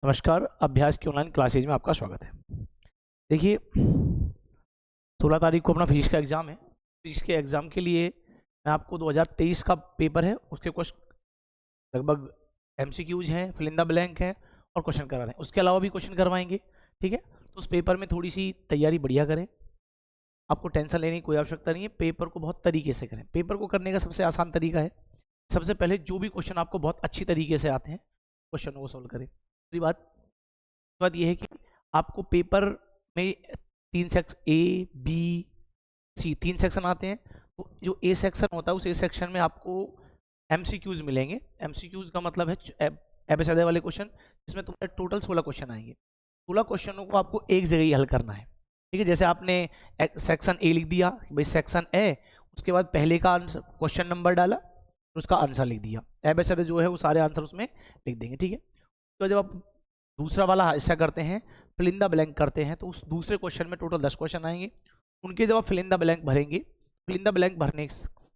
नमस्कार। अभ्यास की ऑनलाइन क्लासेज में आपका स्वागत है। देखिए, 16 तारीख को अपना फिजिक्स का एग्ज़ाम है। फिजिक्स के एग्ज़ाम के लिए मैं आपको 2023 का पेपर है, उसके कुछ लगभग एमसीक्यूज हैं, फिल इन द ब्लैंक हैं और क्वेश्चन करा रहे हैं। उसके अलावा भी क्वेश्चन करवाएंगे, ठीक है। तो उस पेपर में थोड़ी सी तैयारी बढ़िया करें, आपको टेंशन लेने की कोई आवश्यकता नहीं है। पेपर को बहुत तरीके से करें। पेपर को करने का सबसे आसान तरीका है, सबसे पहले जो भी क्वेश्चन आपको बहुत अच्छी तरीके से आते हैं क्वेश्चनों को सोल्व करें। दूसरी बात यह है कि आपको पेपर में तीन सेक्शन आते हैं। तो जो ए सेक्शन होता है उस ए सेक्शन में आपको एमसीक्यूज मिलेंगे। एमसीक्यूज का मतलब है एबेसडे वाले क्वेश्चन, जिसमें तुम्हारे टोटल 16 क्वेश्चन आएंगे। 16 क्वेश्चनों को आपको एक जगह ही हल करना है, ठीक है। जैसे आपने सेक्शन ए लिख दिया, भाई सेक्शन ए, उसके बाद पहले का क्वेश्चन नंबर डाला और उसका आंसर लिख दिया। एबेसडे जो है वो सारे आंसर उसमें लिख देंगे, ठीक है। तो जब आप दूसरा वाला हिस्सा करते हैं, फिल इन द ब्लैंक करते हैं, तो उस दूसरे क्वेश्चन में टोटल 10 क्वेश्चन आएंगे। उनके जब आप फिल इन द ब्लैंक भरेंगे, फिल इन द ब्लैंक भरने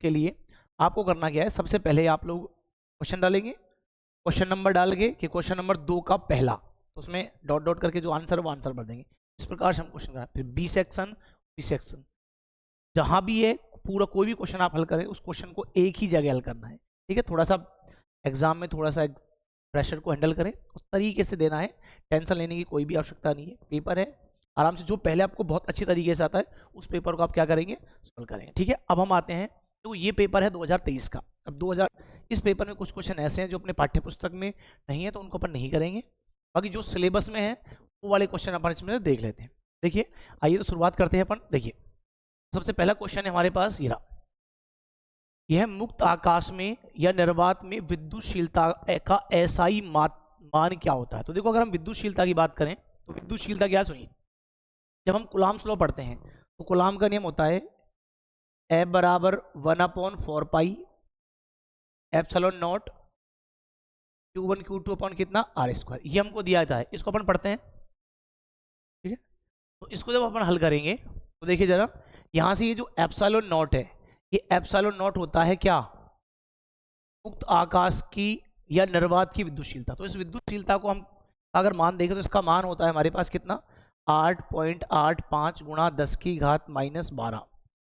के लिए आपको करना क्या है, सबसे पहले आप लोग क्वेश्चन डालेंगे, क्वेश्चन नंबर डाल के कि क्वेश्चन नंबर 2 का पहला, तो उसमें डॉट डॉट करके जो आंसर है वो आंसर भर देंगे। इस प्रकार से हम क्वेश्चन कराएं। फिर बी सेक्शन जहां भी है पूरा कोई भी क्वेश्चन आप हल करें, उस क्वेश्चन को एक ही जगह हल करना है, ठीक है। थोड़ा सा एग्जाम में थोड़ा सा प्रेशर को हैंडल करें, उस तरीके से देना है। टेंशन लेने की कोई भी आवश्यकता नहीं है। पेपर है, आराम से जो पहले आपको बहुत अच्छी तरीके से आता है उस पेपर को आप क्या करेंगे, सॉल्व करेंगे, ठीक है। अब हम आते हैं, तो ये पेपर है 2023 का। अब 2000 इस पेपर में कुछ क्वेश्चन ऐसे हैं जो अपने पाठ्य पुस्तक में नहीं है, तो उनको अपन नहीं करेंगे। बाकी जो सिलेबस में है वो वाले क्वेश्चन अपन इसमें देख लेते हैं। देखिए, आइए तो शुरुआत करते हैं अपन। देखिए, सबसे पहला क्वेश्चन है हमारे पास ये रहा। यह मुक्त आकाश में या निर्वात में विद्युतशीलता का एसआई मान क्या होता है। तो देखो, अगर हम विद्युतशीलता की बात करें तो विद्युतशीलता क्या, सुनिए। जब हम कूलाम्स लॉ पढ़ते हैं तो कूलाम का नियम होता है F बराबर 1/4 pi epsilon not Q1 Q2 upon कितना R²। ये हमको दिया जाता है, इसको अपन पढ़ते हैं, ठीक है। तो इसको जब अपन हल करेंगे तो देखिए जरा, यहां से ये जो एप्सिलॉन नॉट है, ये एप्सिलॉन नॉट होता है क्या, मुक्त आकाश की या निर्वात की विद्युतशीलता। तो इस विद्युतशीलता को हम अगर मान देखें तो इसका मान होता है हमारे पास कितना, 8.85 गुणा 10⁻⁻12।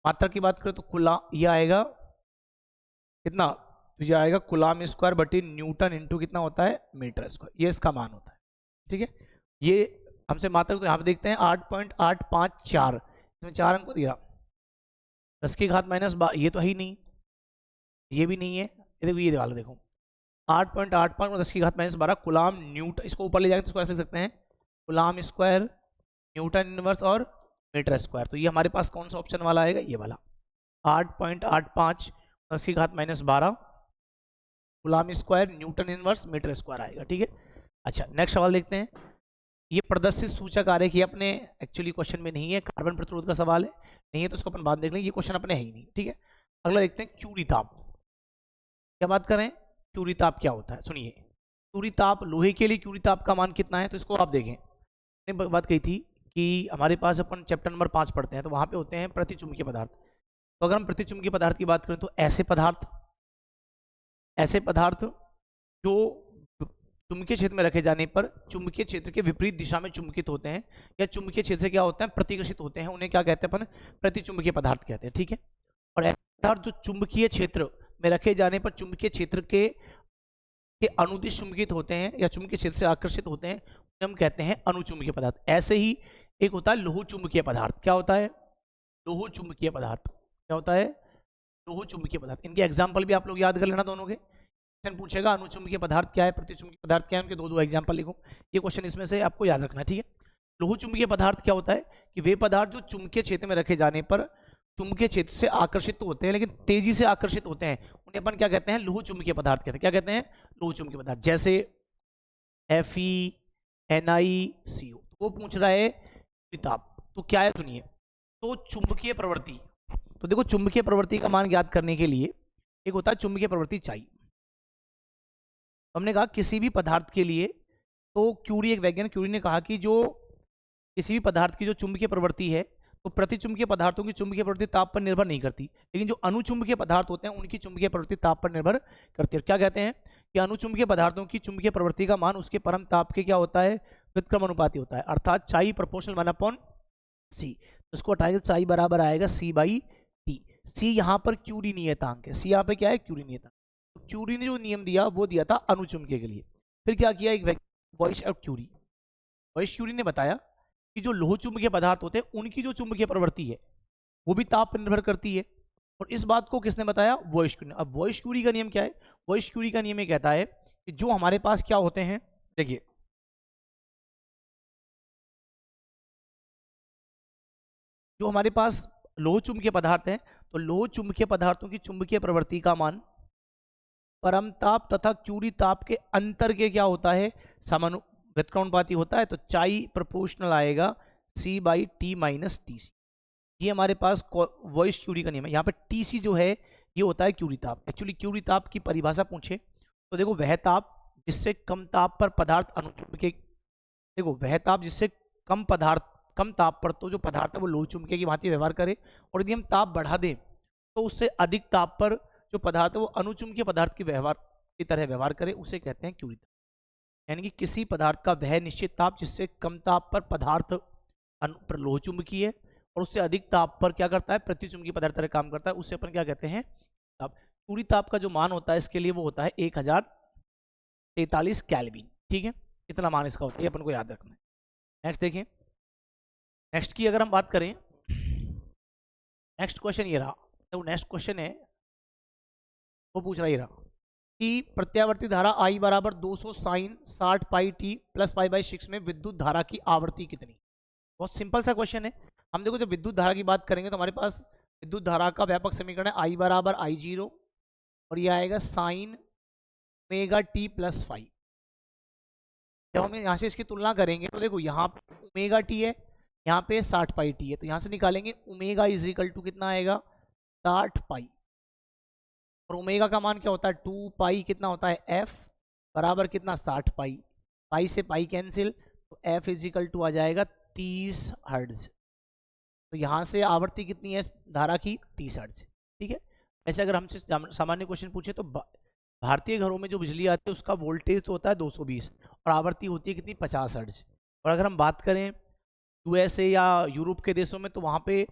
मात्रा की बात करें तो कुला ये आएगा कितना, तो ये आएगा कुलाम स्क्वायर बटी न्यूटन इंटू कितना होता है, मीटर स्क्वायर। ये इसका मान होता है, ठीक है। ये हमसे मात्रा तो यहाँ पे देखते हैं 8.854, इसमें 4 अंक दिया, 10⁻⁻12 ये तो है ही नहीं, ये भी नहीं है। ये देखो, ये वाला देखो 8.85 और 10⁻⁻12 कुलाम न्यूटन। इसको ऊपर ले जाकर तो इसको ऐसे लिख सकते हैं, कुलाम स्क्वायर न्यूटन इनवर्स और मीटर स्क्वायर। तो ये हमारे पास कौन सा ऑप्शन वाला आएगा, ये वाला 8.85 10⁻⁻12 coulomb square newton inverse metre square आएगा, ठीक है। अच्छा, नेक्स्ट सवाल देखते हैं। ये प्रदर्शित सूचक आरेख ये अपने एक्चुअली क्वेश्चन में नहीं है, कार्बन प्रतिरोध का सवाल है, नहीं है तो इसको अपन बाद देख लेंगे, ये क्वेश्चन अपने है ही नहीं, ठीक है। अगला देखते हैं, क्यूरी ताप। क्या बात करें, क्यूरी ताप क्या होता है, सुनिए। क्यूरी ताप, लोहे के लिए क्यूरी ताप का मान कितना है, तो इसको आप देखें। मैंने बात कही थी कि हमारे पास अपन चैप्टर नंबर 5 पढ़ते हैं, तो वहां पे होते हैं प्रतिचुंबकीय पदार्थ। तो अगर हम प्रतिचुंबकीय पदार्थ की बात करें तो ऐसे पदार्थ जो चुंबकीय क्षेत्र में रखे जाने पर चुंबकीय क्षेत्र के विपरीत दिशा में चुंबकित होते हैं, या चुंबकीय क्षेत्र से क्या होते हैं, प्रतिकर्षित होते हैं, उन्हें क्या कहते हैं अपन, प्रतिचुंबकीय पदार्थ कहते हैं, ठीक है। और ऐसे पदार्थ जो चुंबकीय क्षेत्र में रखे जाने पर चुंबकीय क्षेत्र के अनुदिश चुंबकित होते हैं या चुंबकीय क्षेत्र से आकर्षित होते हैं, उन्हें हम कहते हैं अनुचुंबकीय पदार्थ। ऐसे ही एक होता है लोह चुंबकीय पदार्थ। क्या होता है, लोह चुंबकीय पदार्थ। क्या होता है, लोह चुंबकीय पदार्थ। इनके एग्जाम्पल भी आप लोग याद कर लेना, दोनों के क्वेश्चन पूछेगा, अनुचुंबकीय पदार्थ क्या है, प्रतिचुंबकीय पदार्थ क्या है, उनके दो एग्जाम्पल लिखो। ये क्वेश्चन इसमें से आपको याद रखना है, ठीक है। लोह चुंबकीय पदार्थ क्या होता है कि वे पदार्थ जो चुंबकीय क्षेत्र में रखे जाने पर चुंबकीय क्षेत्र से आकर्षित तो होते हैं, लेकिन तेजी से आकर्षित होते हैं, उन्हें अपन क्या कहते हैं, लोह चुंबकीय पदार्थ कहते हैं। क्या कहते हैं, लोह चुंबकीय पदार्थ। जैसे FeNiCO, वो पूछ रहा है ताप, तो क्या है, सुनिए। तो चुंबकीय प्रवृत्ति, तो देखो चुंबकीय प्रवृत्ति का मान ज्ञात करने के लिए एक होता है चुंबकीय प्रवृत्ति चाहिए। हमने कहा किसी भी पदार्थ के लिए, तो क्यूरी, एक वैज्ञानिक क्यूरी ने कहा कि जो किसी भी पदार्थ की जो चुंबकीय प्रवृत्ति है, तो प्रतिचुंबकीय पदार्थों की चुंबकीय प्रवृत्ति ताप पर निर्भर नहीं करती, लेकिन जो अनुचुंबकीय पदार्थ होते हैं उनकी चुंबकीय प्रवृत्ति ताप पर निर्भर करती है। क्या कहते हैं कि अणुचुंबकीय पदार्थों की चुंबकीय प्रवृत्ति का मान उसके परम ताप के क्या होता है, व्युत्क्रम अनुपाती होता है, अर्थात चाई प्रोपोर्शनल 1/c। तो इसको हटाएंगे, चाई बराबर आएगा c/t। c यहाँ पर क्यूरी नियतांक है, c यहाँ पे क्या है, क्यूरी नियतांक। तो क्यूरी ने जो नियम दिया वो दिया था अणुचुंबकीय के लिए। फिर क्या किया, एक वॉइस क्यूरी ने बताया कि जो लोह चुंबकीय पदार्थ होते हैं उनकी जो चुंबकीय प्रवृत्ति है वो भी ताप पर निर्भर करती है। और इस बात को किसने बताया, वॉइस क्यूरी। अब वॉइस क्यूरी का नियम क्या है, वॉइस क्यूरी का नियम ये कहता है कि जो हमारे पास क्या होते हैं, देखिए जो हमारे पास लोह चुंबकीय पदार्थ है, तो लोह चुंबकीय पदार्थों की चुंबकीय प्रवृत्ति का मान परम ताप तथा क्यूरी ताप के अंतर के क्या होता है, व्युत्क्रमानुपाती होता है। तो चाई प्रोपोर्शनल आएगा c/t - tc। ये हमारे पास वॉइस क्यूरी का नियम है। यहाँ पे tc जो है ये होता है क्यूरी ताप। एक्चुअली क्यूरी ताप की परिभाषा पूछे तो देखो, वह ताप जिससे कम ताप पर पदार्थ अणुचुंबकीय, देखो वह ताप जिससे कम ताप पर तो जो पदार्थ है वो लोह चुंबकीय की भांति व्यवहार करे, और यदि हम ताप बढ़ा दें तो उससे अधिक ताप पर जो पदार्थ है वो अणुचुंबकीय पदार्थ की तरह व्यवहार करे, उसे कहते हैं क्यूरी ताप। यानी कि किसी पदार्थ का वह निश्चित ताप जिससे कम ताप पर पदार्थ लोह चुंबकीय है और उससे अधिक ताप पर क्या करता है, प्रतिचुंबकीय पदार्थ तरह काम करता है, उससे अपन क्या कहते हैं, ताप। क्यूरी ताप का जो मान होता है इसके लिए वो होता है 1043 केल्विन। ठीक है, इतना मान इसका होता है, अपन को याद रखना है। नेक्स्ट देखें, नेक्स्ट की अगर हम बात करें, नेक्स्ट क्वेश्चन ये रहा। तो नेक्स्ट क्वेश्चन है वो पूछ रहा, ये रहा कि प्रत्यावर्ती धारा I बराबर 200 साइन 60 पाई टी प्लस π/6 में विद्युत धारा की आवृत्ति कितनी। बहुत सिंपल सा क्वेश्चन है। हम देखो जब विद्युत धारा की बात करेंगे तो हमारे पास विद्युत धारा का व्यापक समीकरण है I बराबर I0 और ये आएगा साइन ओमेगा टी प्लस 5। जब हम यहाँ से इसकी तुलना करेंगे तो देखो यहाँ पे ओमेगा टी है, यहाँ पे 60 पाई टी है, तो यहाँ से निकालेंगे ओमेगा इज इक्वल टू कितना आएगा 60 पाई, और ओमेगा का मान क्या होता है 2 पाई, कितना होता है एफ बराबर कितना 60 पाई, पाई से पाई कैंसिल, तो एफ इज इक्वल टू आ जाएगा 30 हर्ट्ज। तो यहाँ से आवृत्ति कितनी है धारा की 30 हर्ट्ज। ठीक है, ऐसे अगर हमसे सामान्य क्वेश्चन पूछे तो भारतीय घरों में जो बिजली आती है उसका वोल्टेज तो होता है 220 और आवृत्ति होती है कितनी 50 हर्ट्ज। और अगर हम बात करें यूएसए या यूरोप के देशों में तो वहाँ पे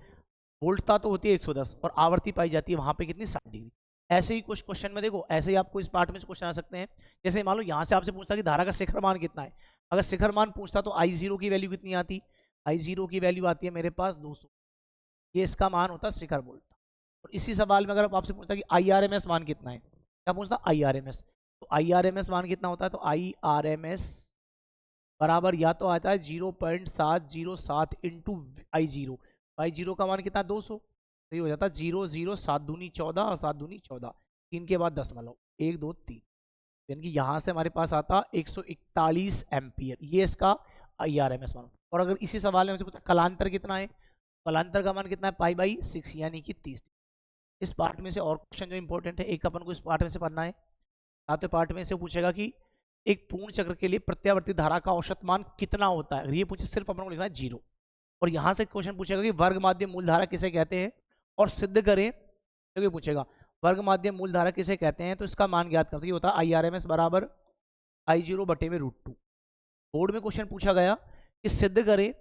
वोल्टता तो होती है 110 और आवृत्ति पाई जाती है वहाँ पे कितनी 60 डिग्री। ऐसे ही कुछ क्वेश्चन में देखो, ऐसे ही आपको इस पार्ट में से क्वेश्चन आ सकते हैं। जैसे मान लो यहाँ से आपसे पूछता कि धारा का शिखर मान कितना है, अगर शिखर मान पूछता तो I0 की वैल्यू कितनी आती, I0 की वैल्यू आती है मेरे पास 200, ये इसका मान होता है शिखर वोल्ट। और इसी सवाल में अगर आपसे पूछता कि IRMS मान कितना है, क्या पूछता IRMS, तो IRMS मान कितना होता है, तो IRMS बराबर या तो आता है 0.707 इंटू I0, I0 का मान कितना 200, तो ये हो जाता है 0 0 7 दूनी 14 और 7 दूनी 14, 3 के बाद दशमलव 1 2 3, यानी कि यहाँ से हमारे पास आता 141 एम्पियर, ये इसका IRMS मान। और अगर इसी सवाल में हमसे पूछा कलांतर कितना है, कलांतर का मान कितना है π/6 यानी कि 30। इस पार्ट में से और क्वेश्चन जो इंपॉर्टेंट है एक अपन को इस पार्ट में से पढ़ना है। सातवें पार्ट में से पूछेगा कि एक पूर्ण चक्र के लिए प्रत्यावर्ती धारा का औसत मान कितना होता है, ये पूछे सिर्फ अपन को लिखना है 0। और यहाँ से क्वेश्चन पूछेगा कि वर्ग माध्यम मूल धारा किसे कहते हैं और सिद्ध करें, तो ये पूछेगा वर्ग माध्यम मूल धारा किसे कहते हैं, तो इसका मान ज्ञात करते होता है IRMS बराबर I0 बटे में √2। बोर्ड में क्वेश्चन पूछा गया कि सिद्ध करें,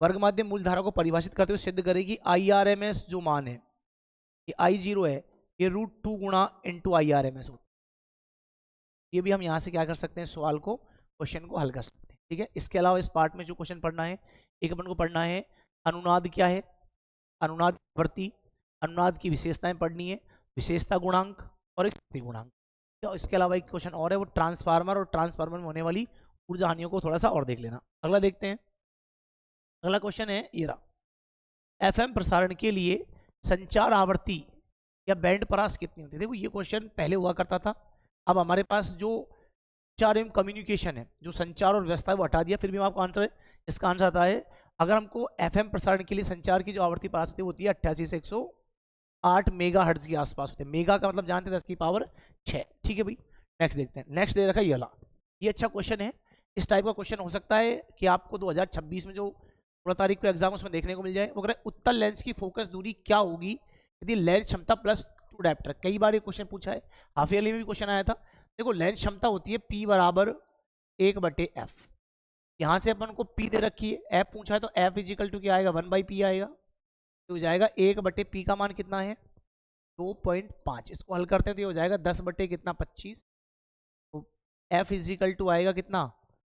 वर्ग माध्यम मूल धारा को परिभाषित करते हुए सिद्ध करें कि IRMS जो मान है ये I0 है ये √2 गुणा इंटू IRMS होता है। ये भी हम यहाँ से क्या कर सकते हैं, सवाल को क्वेश्चन को हल कर सकते हैं। ठीक है, इसके अलावा इस पार्ट में जो क्वेश्चन पढ़ना है, एक अपन को पढ़ना है अनुनाद क्या है, अनुनाद आवृत्ति, अनुनाद की विशेषताएं पढ़नी है, विशेषता गुणांक और एक शक्ति गुणांक। तो इसके अलावा एक क्वेश्चन और है वो ट्रांसफार्मर और ट्रांसफार्मर में होने वाली ऊर्जा हानियों को थोड़ा सा और देख लेना। अगला देखते हैं, अगला क्वेश्चन है ये रहा, FM प्रसारण के लिए संचार आवृत्ति या बैंड परास कितनी होती है। देखो ये क्वेश्चन पहले हुआ करता था, अब हमारे पास जो संचार एवं कम्युनिकेशन है, जो संचार और व्यवस्था है वो हटा दिया, फिर भी आपको आंसर है, इसका आंसर आता है अगर हमको FM प्रसारण के लिए संचार की जो आवृत्ति परास होती है वो होती है 88 से 108 मेगा हर्ट्ज के आसपास होते हैं। मेगा का मतलब जानते हैं 10 की पावर 6। ठीक है भाई, नेक्स्ट देखते हैं। नेक्स्ट दे रखा है ये अच्छा क्वेश्चन है, इस टाइप का क्वेश्चन हो सकता है कि आपको 2026 में जो 16 तारीख को एग्जाम उसमें देखने को मिल जाए। वो कह रहा है उत्तल लेंस की फोकस दूरी क्या होगी यदि लेंस क्षमता +2 डायप्टर। कई बार ये क्वेश्चन पूछा है, हाफ ईयरली में भी क्वेश्चन आया था। देखो लेंस क्षमता होती है P बराबर 1/f। यहाँ से अपन को P दे रखी है, F पूछा है, तो F इजिकल टू क्या आएगा, 1/P आएगा। तो हो जाएगा 1/P का मान कितना है 2.5। इसको हल करते हैं तो ये हो जाएगा 10 बटे कितना 25। तो F इजिकल टू आएगा कितना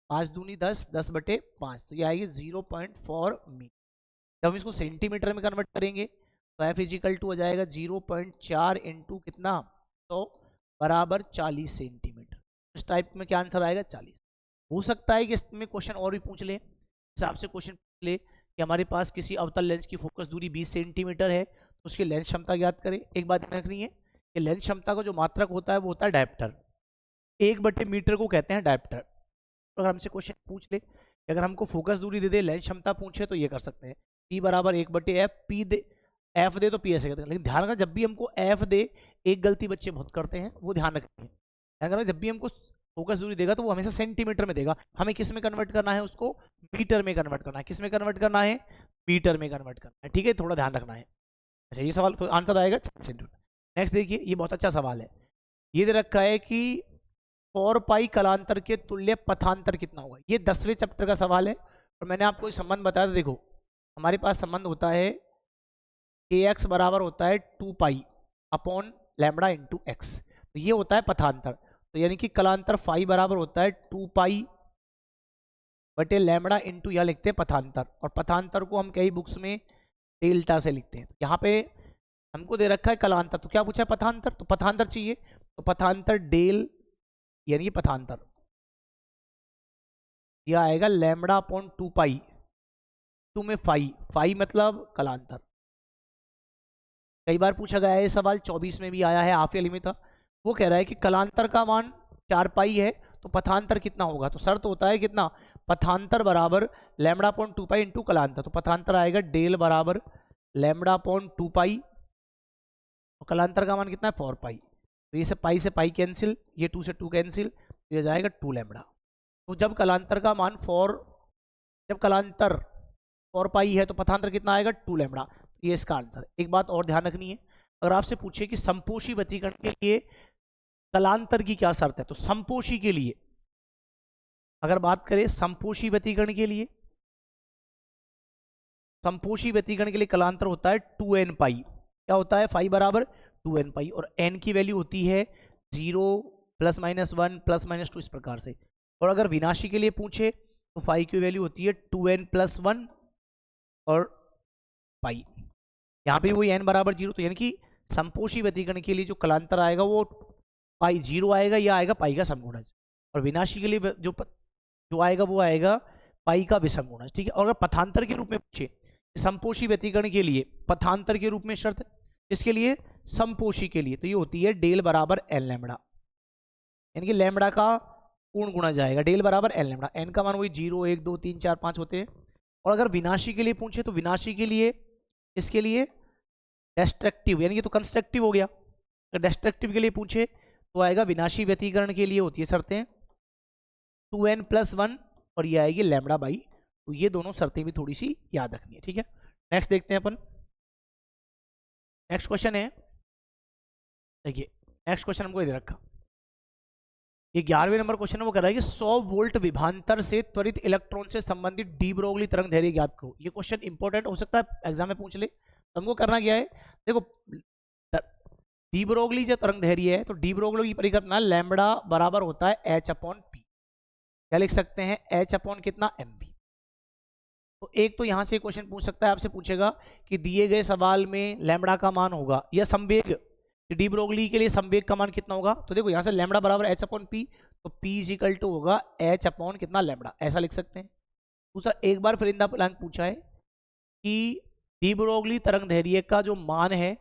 5 दूनी 10, 10/5, तो ये आएगी 0.4 मीटर। जब हम इसको सेंटीमीटर में कन्वर्ट करेंगे तो F इजिकल टू हो जाएगा 0.4 इंटू कितना 100 बराबर 40 सेंटीमीटर। इस टाइप में क्या आंसर आएगा 40। हो सकता है कि इसमें क्वेश्चन और भी पूछ ले, हिसाब से क्वेश्चन पूछ ले कि हमारे पास किसी अवतल लेंस की फोकस दूरी 20 सेंटीमीटर है तो उसकी लेंस क्षमता ज्ञात करें। एक बात ध्यान रखनी है कि लेंस क्षमता का जो मात्रक होता है वो होता है डायप्टर, 1/मीटर को कहते हैं डायप्टर। तो अगर हमसे क्वेश्चन पूछ ले कि अगर हमको फोकस दूरी दे दे लेंस क्षमता पूछे तो ये कर सकते हैं P बराबर 1/f, P दे F दे तो P ऐसे कहते हैं। लेकिन ध्यान रखना जब भी हमको F दे, एक गलती बच्चे बहुत करते हैं वो ध्यान रखनी है, ध्यान रखना जब भी हमको फोकस दूरी देगा तो वो हमेशा सेंटीमीटर में देगा, हमें किस में कन्वर्ट करना है, उसको मीटर में कन्वर्ट करना है। किस में कन्वर्ट करना है, मीटर में कन्वर्ट करना है, ठीक है, थोड़ा ध्यान रखना है। अच्छा ये सवाल तो आंसर आएगा 4 सेंटीमीटर। नेक्स्ट देखिए, ये बहुत अच्छा सवाल है। ये दे रखा है कि 4π कलांतर के तुल्य पथांतर कितना होगा। ये 10वें चैप्टर का सवाल है और मैंने आपको संबंध बताया था। देखो हमारे पास संबंध होता है kx बराबर होता है 2π अपॉन लैम्बडा इंटू एक्स, तो ये होता है पथांतर। तो यानी कि कलांतर फाई बराबर होता है 2π बटे लैम्बडा इंटू यह लिखते हैं पथांतर, और पथांतर को हम कई बुक्स में डेल्टा से लिखते हैं। यहाँ पे हमको दे रखा है कलांतर, तो क्या पूछा है पथांतर, तो पथांतर चाहिए, तो पथांतर डेल यानी पथांतर यह आएगा लैम्बडा अपॉन 2π, 2 में फाई मतलब कलांतर। कई बार पूछा गया है ये सवाल, 24 में भी आया है, हाफ ईयरली में था। वो कह रहा है कि कलांतर का मान 4π है तो पथांतर कितना होगा, तो शर्त होता है कितना पथांतर बराबर लैम्बडा अपॉन 2π इंटू कलांतर, तो पथांतर आएगा डेल बराबर लैम्बडा अपॉन 2π और कलांतर का मान कितना है 4π। तो ये से पाई कैंसिल, ये 2 से 2 कैंसिल, तो ये जाएगा 2 लैम्बडा। तो जब कलांतर का मान जब कलांतर 4π है तो पथांतर कितना आएगा 2 लैम्बडा, ये इसका आंसर है। एक बात और ध्यान रखनी है, अगर आपसे पूछे कि संपोषी व्यतिकरण के लिए कलांतर की क्या शर्त है, तो संपोषी के लिए अगर बात करें संपोषी व्यतिकरण के लिए, संपोषी व्यतिकरण के लिए कलांतर होता है 2nπ। क्या होता है फाई बराबर 2nπ और n की वैल्यू होती है 0 +-1 +-2 इस प्रकार से। और अगर विनाशी के लिए पूछे तो फाई की वैल्यू होती है 2n+1 और पाई, यहाँ पे वही n बराबर 0। तो यानी कि संपोषी व्यतिकरण के लिए जो कलांतर आएगा वो पाई 0 आएगा, या आएगा पाई का समगुणज, और विनाशी के लिए जो आएगा वो आएगा पाई का विषमगुणज, ठीक है। और अगर पथांतर के रूप में पूछे संपोषी व्यतिकरण के लिए पथांतर के रूप में शर्त, इसके लिए संपोषी के लिए, तो ये होती है डेल बराबर एल लैम्बडा, यानी कि लैम्बडा का पूर्ण गुणा जाएगा, डेल बराबर एल लैम्बडा। एन का मान वही 0 1 2 3 4 5 होते हैं। और अगर विनाशी के लिए पूछे तो विनाशी के लिए इसके लिए डेस्ट्रक्टिव यानी कि तो कंस्ट्रक्टिव हो गया। अगर डेस्ट्रक्टिव के लिए पूछे तो आएगा विनाशी व्यतिकरण के लिए होती है शर्तें 2n+1 और ये आएगी लैम्बडा बाई 2। ये दोनों शर्तें भी थोड़ी सी याद रखनी है, ठीक है। नेक्स्ट देखते हैं अपन, नेक्स्ट क्वेश्चन है, देखिए नेक्स्ट क्वेश्चन हमको दे रखा, ये 11वें नंबर क्वेश्चन है। वो कह रहा है कि 100 वोल्ट विभवांतर से त्वरित इलेक्ट्रॉन से संबंधित डी ब्रोगली तरंग दैर्घ्य ज्ञात करो। ये क्वेश्चन इंपॉर्टेंट हो सकता है एग्जाम में पूछ ले। तो हमको करना क्या है, देखो डी ब्रोगली जो तरंग दैर्घ्य है तो डी ब्रोगली की परिकल्पना लैम्बडा बराबर होता है h/p, क्या लिख सकते हैं h/ कितना mv। तो एक तो यहां से क्वेश्चन पूछ सकता है, आपसे पूछेगा कि दिए गए सवाल में लैम्बडा का मान होगा या संवेग, डी ब्रोगली के लिए संवेग का मान कितना होगा। तो देखो यहाँ से लैम्बडा बराबर h/p, तो p इजिकल टू होगा h/ कितना लैम्बडा, ऐसा लिख सकते हैं। दूसरा एक बार फिर इंदा प्लांक पूछा है कि डी ब्रोगली तरंग दैर्घ्य का जो मान है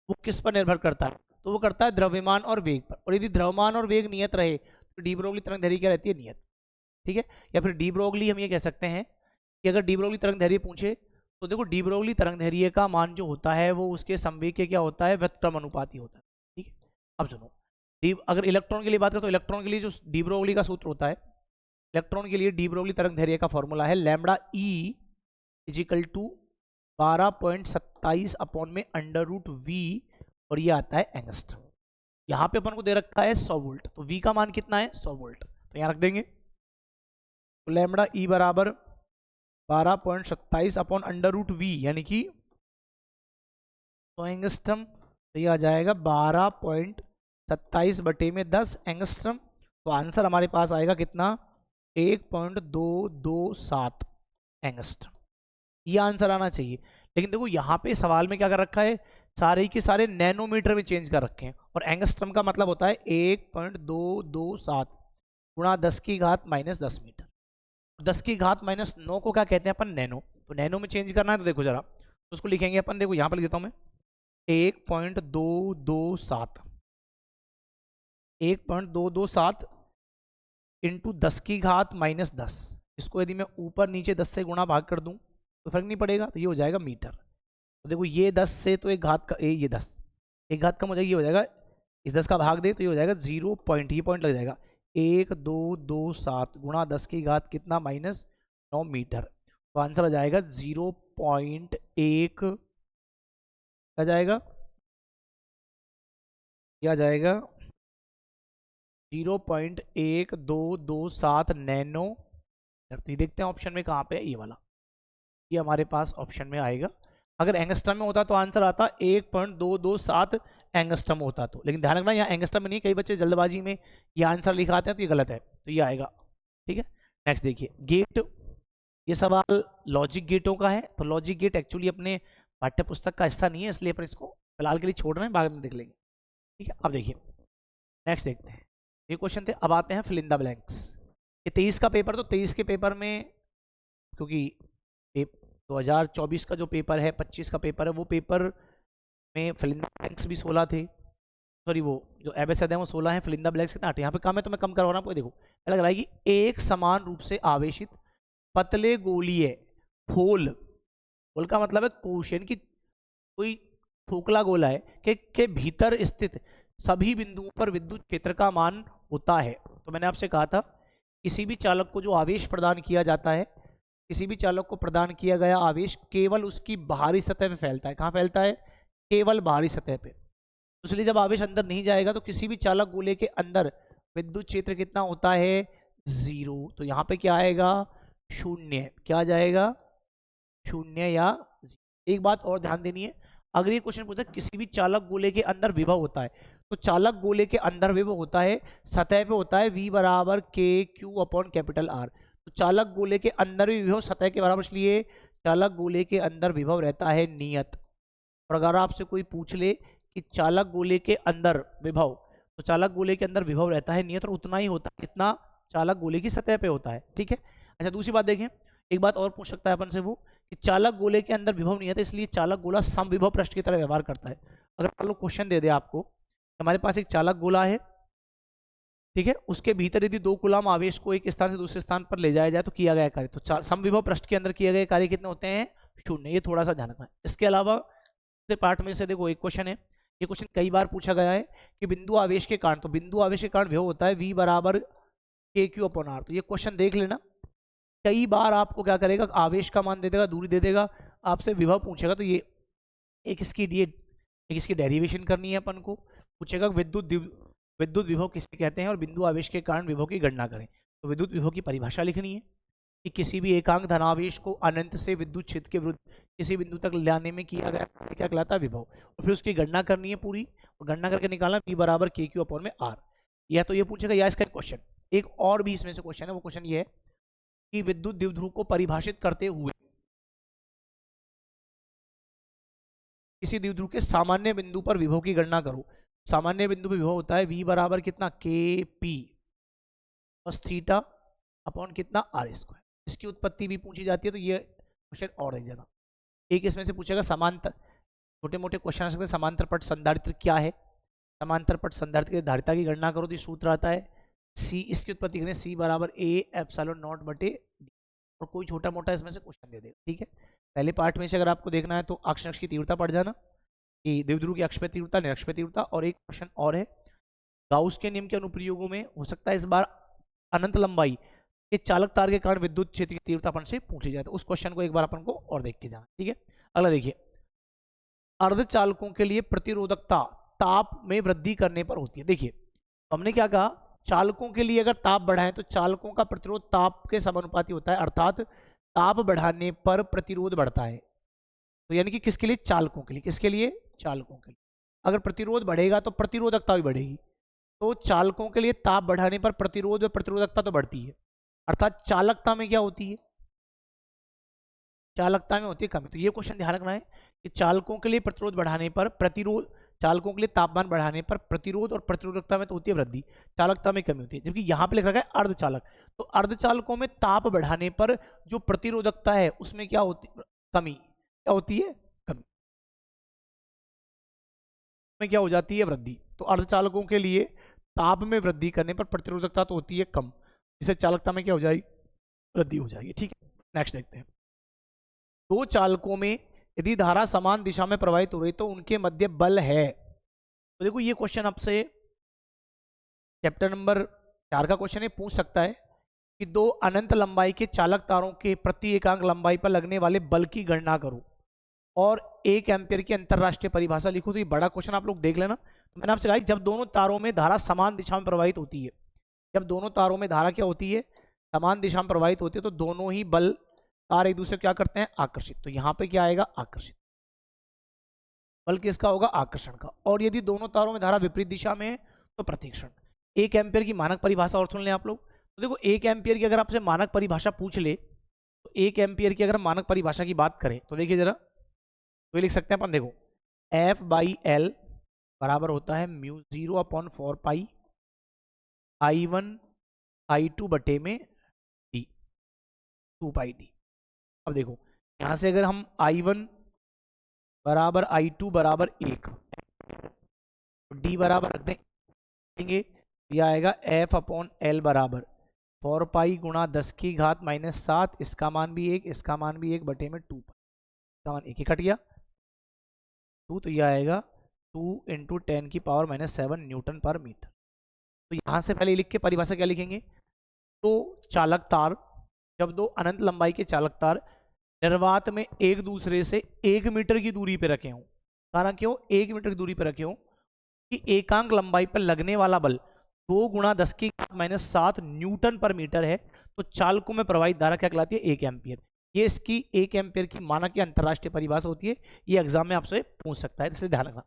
वो किस पर निर्भर करता है, तो वो करता है द्रव्यमान और वेग पर। और यदि द्रव्यमान और वेग नियत रहे तो डी ब्रोगली तरंग दैर्घ्य क्या रहती है, नियत, ठीक है। या फिर डी ब्रोगली हम ये कह सकते हैं कि अगर डी ब्रोगली तरंग दैर्घ्य पूछे तो देखो डी ब्रोगली तरंग दैर्घ्य का मान जो होता है वो उसके संवेग के क्या होता है, व्युत्क्रम अनुपाती होता है, ठीक है। अब सुनो, अगर इलेक्ट्रॉन के लिए बात करें तो इलेक्ट्रॉन के लिए जो डी ब्रोगली का सूत्र होता है, इलेक्ट्रॉन के लिए डी ब्रोगली तरंग दैर्घ्य का फॉर्मूला है lambda e equal to 12.27 upon में √v और ये आता है एंगस्ट्रम। यहाँ पे अपन को दे रखा है 100 वोल्ट, तो V का मान कितना है 100 वोल्ट, तो यहाँ रख देंगे। तो लैम्बडा E बराबर 12.27 अपॉन अंडर रूट V यानी कि 100 एंगस्ट्रम, तो ये आ जाएगा 12.27 बटे में 10 एंगस्ट्रम। तो आंसर हमारे पास आएगा कितना 1.227 एंगस्ट्रम, ये आंसर आना चाहिए। लेकिन देखो यहाँ पे सवाल में क्या कर रखा है, सारे के सारे नैनोमीटर में चेंज कर रखे हैं, और एंगस्ट्रम का मतलब होता है 1.227 गुणा 10 की घात माइनस 10 मीटर। 10 की घात माइनस 9 को क्या कहते हैं अपन, नैनो। तो नैनो में चेंज करना है, तो देखो जरा, तो उसको लिखेंगे अपन, देखो यहाँ पर लिख देता हूँ मैं 1.227 इंटू 10 की घात माइनस 10, इसको यदि मैं ऊपर नीचे 10 से गुणा भाग कर दूं तो फर्क नहीं पड़ेगा, तो ये हो जाएगा मीटर। तो देखो ये 10 से तो एक घात का ये 10 एक घात कम हो जाएगी, ये हो जाएगा, इस 10 का भाग दे तो ये हो जाएगा 0 पॉइंट, ये पॉइंट लग जाएगा 1.227 गुणा 10 की घात कितना माइनस 9 मीटर। तो आंसर आ जाएगा 0.1 आ जाएगा, यह आ जाएगा 0.1227 नैनो। तो ये देखते हैं ऑप्शन में कहाँ पे है, ये वाला, ये हमारे पास ऑप्शन में आएगा। अगर एंगस्ट्रम में होता तो आंसर आता 1.227 एंगस्ट्रम होता तो, लेकिन ध्यान रखना यहाँ एंगस्ट्रम में नहीं, कई बच्चे जल्दबाजी में ये आंसर लिखाते हैं तो ये गलत है, तो ये आएगा। ठीक है, नेक्स्ट देखिए गेट, ये सवाल लॉजिक गेटों का है। तो लॉजिक गेट एक्चुअली अपने पाठ्य पुस्तक का हिस्सा नहीं है, इसलिए अपन इसको फिलहाल के लिए छोड़ रहे हैं, बाद में देख लेंगे। ठीक है, अब देखिए नेक्स्ट देखते हैं, ये क्वेश्चन थे। अब आते हैं फिल इन द ब्लैंक्स। ये 23 का पेपर, तो 23 के पेपर में, क्योंकि 2024 का जो पेपर है, 25 का पेपर है, वो पेपर में फिल इन द ब्लैंक्स भी 16 थे, सॉरी वो जो एबेसिड है वो 16 है, फिल इन द ब्लैंक्स कितना 8 है। यहाँ पे कम है तो मैं कम करवा रहा हूँ आपको। देखो लग रहा है कि एक समान रूप से आवेशित पतले गोलीय खोल, खोल का मतलब है क्वेश्चन की कोई खोखला गोला है के भीतर स्थित सभी बिंदुओं पर विद्युत क्षेत्र का मान होता है। तो मैंने आपसे कहा था किसी भी चालक को जो आवेश प्रदान किया जाता है, किसी भी चालक को प्रदान किया गया आवेश केवल उसकी बाहरी सतह पे फैलता है। कहाँ फैलता है, केवल बाहरी सतह पे। इसलिए जब आवेश अंदर नहीं जाएगा तो किसी भी चालक गोले के अंदर विद्युत क्षेत्र कितना होता है, 0। तो यहाँ पे क्या आएगा, 0। क्या आ जाएगा, 0 या 0। एक बात और ध्यान देनी है, अगर ये क्वेश्चन पूछा किसी भी चालक गोले के अंदर विभव होता है, तो चालक गोले के अंदर विभव होता है सतह पे होता है V बराबर KQ अपॉन कैपिटल R। तो चालक गोले के अंदर भी विभव सतह के बराबर, इसलिए चालक गोले के अंदर विभव रहता है नियत। और अगर आपसे कोई पूछ ले कि चालक गोले के अंदर विभव, तो चालक गोले के अंदर विभव रहता है नियत और उतना ही होता है जितना चालक गोले की सतह पे होता है। ठीक है, अच्छा दूसरी बात देखें, एक बात और पूछ सकता है अपन से वो कि चालक गोले के अंदर विभव नियत है, इसलिए चालक गोला समविभव पृष्ठ की तरह व्यवहार करता है। अगर मान लो क्वेश्चन दे दे आपको, हमारे पास एक चालक गोला है, ठीक है, उसके भीतर यदि 2 कूलम आवेश को एक स्थान से दूसरे स्थान पर ले जाया जाए तो किया गया कार्य, तो समविभव पृष्ठ के अंदर किए गए कार्य कितने होते हैं, 0। ये थोड़ा सा ध्यान रखना है। इसके अलावा पार्ट में से देखो एक क्वेश्चन है, ये क्वेश्चन कई बार पूछा गया है कि बिंदु आवेश के कारण, तो बिंदु आवेश के कारण विभव होता है V बराबर KQ अपॉन R। तो ये क्वेश्चन देख लेना, कई बार आपको क्या करेगा, आवेश का मान दे देगा, दूरी दे देगा, आपसे विभव पूछेगा, तो ये एक इसकी डेरिवेशन करनी है अपन को, पूछेगा विद्युत विभव किसे कहते हैं और बिंदु आवेश के कारण विभव की गणना करें। तो विद्युत विभव की परिभाषा लिखनी है कि किसी भी एकांक धनावेश को अनंत से विद्युत क्षेत्र के विरुद्ध किसी बिंदु तक लाने में किया गया क्या कहलाता है, विभव। और फिर उसकी गणना करनी है पूरी, और गणना करके निकालना V बराबर KQ अपॉन में R। या तो ये पूछेगा या इसका क्वेश्चन एक और भी इसमें से क्वेश्चन है, वो क्वेश्चन ये है कि विद्युत द्विध्रुव को परिभाषित करते हुए किसी द्विध्रुव के सामान्य बिंदु पर विभव की गणना करो। सामान्य बिंदु पर विभव होता है V बराबर कितना, KP cos थीटा अपॉन कितना R²। इसकी उत्पत्ति भी पूछी जाती है, तो ये क्वेश्चन और है जरा। एक इसमें से पूछेगा समांतर, छोटे मोटे क्वेश्चन आ सकते हैं, समांतर पट संधारित्र क्या है, समांतर पट संधारित्र की धारिता की गणना करो तो ये सूत्र आता है C। इसकी उत्पत्ति करें C बराबर A एप्सिलॉन नॉट बटे D। और कोई छोटा मोटा इसमें से क्वेश्चन दे देगा। ठीक है, पहले पार्ट में से अगर आपको देखना है तो अक्ष की तीव्रता पढ़ जाना कि द्विध्रुव की अक्ष पे तीव्रता, निरक्ष पे तीव्रता। और एक क्वेश्चन और है, गाउस के नियम के अनुप्रयोगों में हो सकता है इस बार अनंत लंबाई के चालक तार के कारण विद्युत क्षेत्र की तीव्रता अपन से पूछ ली जाए, तो उस क्वेश्चन को एक बार अपन को और देख के जाना। ठीक है, अगला देखिए, अर्धचालकों के लिए प्रतिरोधकता ताप में वृद्धि करने पर होती है। देखिए हमने क्या कहा, चालकों के लिए अगर ताप बढ़ाएं तो चालकों का प्रतिरोध ताप के समानुपाती होता है, अर्थात ताप बढ़ाने पर प्रतिरोध बढ़ता है। तो यानी कि किसके लिए, चालकों के लिए। किसके लिए, चालकों के लिए। अगर प्रतिरोध बढ़ेगा तो प्रतिरोधकता भी बढ़ेगी। तो चालकों के लिए ताप बढ़ाने पर प्रतिरोध व प्रतिरोधकता तो बढ़ती है, अर्थात चालकता में क्या होती है, चालकता में होती है कमी। तो ये क्वेश्चन ध्यान रखना है कि चालकों के लिए प्रतिरोध बढ़ाने पर प्रतिरोध, चालकों के लिए तापमान बढ़ाने पर प्रतिरोध और प्रतिरोधकता में तो होती है वृद्धि, चालकता में कमी होती है। जबकि यहाँ पे लिख रखा है अर्धचालक, तो अर्धचालकों में ताप बढ़ाने पर जो प्रतिरोधकता है उसमें क्या होती, कमी, क्या होती है, कमी में क्या हो जाती है, वृद्धि। तो अर्धचालकों के लिए ताप में वृद्धि करने पर प्रतिरोधकता तो होती है कम, जिससे चालकता में क्या हो जाएगी, वृद्धि हो जाएगी। ठीक है, नेक्स्ट देखते हैं। दो चालकों में यदि धारा समान दिशा में प्रवाहित हो रही तो उनके मध्य बल है। तो देखो ये क्वेश्चन आपसे चैप्टर नंबर 4 का क्वेश्चन है, पूछ सकता है कि दो अनंत लंबाई के चालक तारों के प्रति एकांक लंबाई पर लगने वाले बल की गणना करो और 1 एम्पियर की अंतरराष्ट्रीय परिभाषा लिखो। तो ये बड़ा क्वेश्चन आप लोग देख लेना। तो मैंने आपसे कहा जब दोनों तारों में धारा समान दिशा में प्रवाहित होती है, जब दोनों तारों में धारा क्या होती है, समान दिशा में प्रवाहित होती है, तो दोनों ही बल तार एक दूसरे क्या करते हैं, आकर्षित। तो यहाँ पे क्या आएगा, आकर्षित। बल किसका होगा, आकर्षण का। और यदि दोनों तारों में धारा विपरीत दिशा में है तो प्रतिक्षण। 1 एम्पियर की मानक परिभाषा और सुन लें आप लोग। तो देखो 1 एम्पियर की अगर आपसे मानक परिभाषा पूछ ले, तो 1 एम्पियर की अगर मानक परिभाषा की बात करें तो देखिए जरा, तो ये लिख सकते हैं अपन, देखो F/L बराबर होता है μ0/4 पाई I1 I2 बटे में D, 2 पाई D। अब देखो यहां से अगर हम I1 बराबर I2 बराबर 1, D बराबर रख देंगे, यह आएगा F/L बराबर 4 पाई गुणा 10 की घात -7, इसका मान भी 1, इसका मान भी 1 बटे में 2 पाई, इसका मान 1 ही कट गया 2, तो यह आएगा 2 इंटू 10 की पावर -7 न्यूटन पर मीटर। तो यहाँ से पहले लिख के परिभाषा क्या लिखेंगे, तो चालक तार, जब दो अनंत लंबाई के चालक तार निर्वात में एक दूसरे से 1 मीटर की दूरी पे रखे हों, कारण क्यों 1 मीटर की दूरी पे रखे हों कि एकांक लंबाई पर लगने वाला बल 2 गुणा 10 की -7 न्यूटन पर मीटर है, तो चालकों में प्रवाहित धारा क्या कहलाती है, 1 एम्पियर। ये इसकी 1 एम्पियर की मानक या अंतरराष्ट्रीय परिभाषा होती है। ये एग्जाम में आपसे पूछ सकता है, इसलिए ध्यान रखना।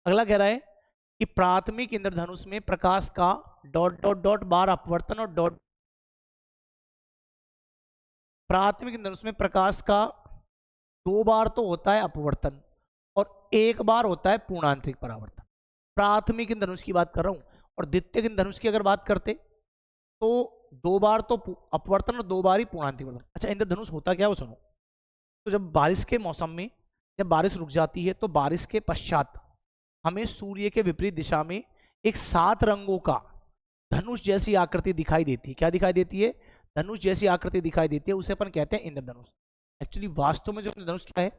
अगला कह रहा है कि प्राथमिक इंद्रधनुष में प्रकाश का डॉट डॉट डॉट बार अपवर्तन और डॉट, प्राथमिक इंद्रधनुष में प्रकाश का 2 बार तो होता है अपवर्तन और 1 बार होता है पूर्णांतरिक परावर्तन। प्राथमिक इंद्रधनुष की बात कर रहा हूं। और द्वितीयक इंद्रधनुष की अगर बात करते तो 2 बार तो अपवर्तन और 2 बार ही पूर्णांतरिक परावर्तन। अच्छा, इंद्रधनुष होता क्या है वो सुनो। तो जब बारिश के मौसम में जब बारिश रुक जाती है तो बारिश के पश्चात हमें सूर्य के विपरीत दिशा में एक 7 रंगों का धनुष जैसी आकृति दिखाई देती है। क्या दिखाई देती है, धनुष जैसी आकृति दिखाई देती है, उसे अपन कहते हैं इंद्रधनुष। एक्चुअली वास्तव में जो इंद्रधनुष क्या है,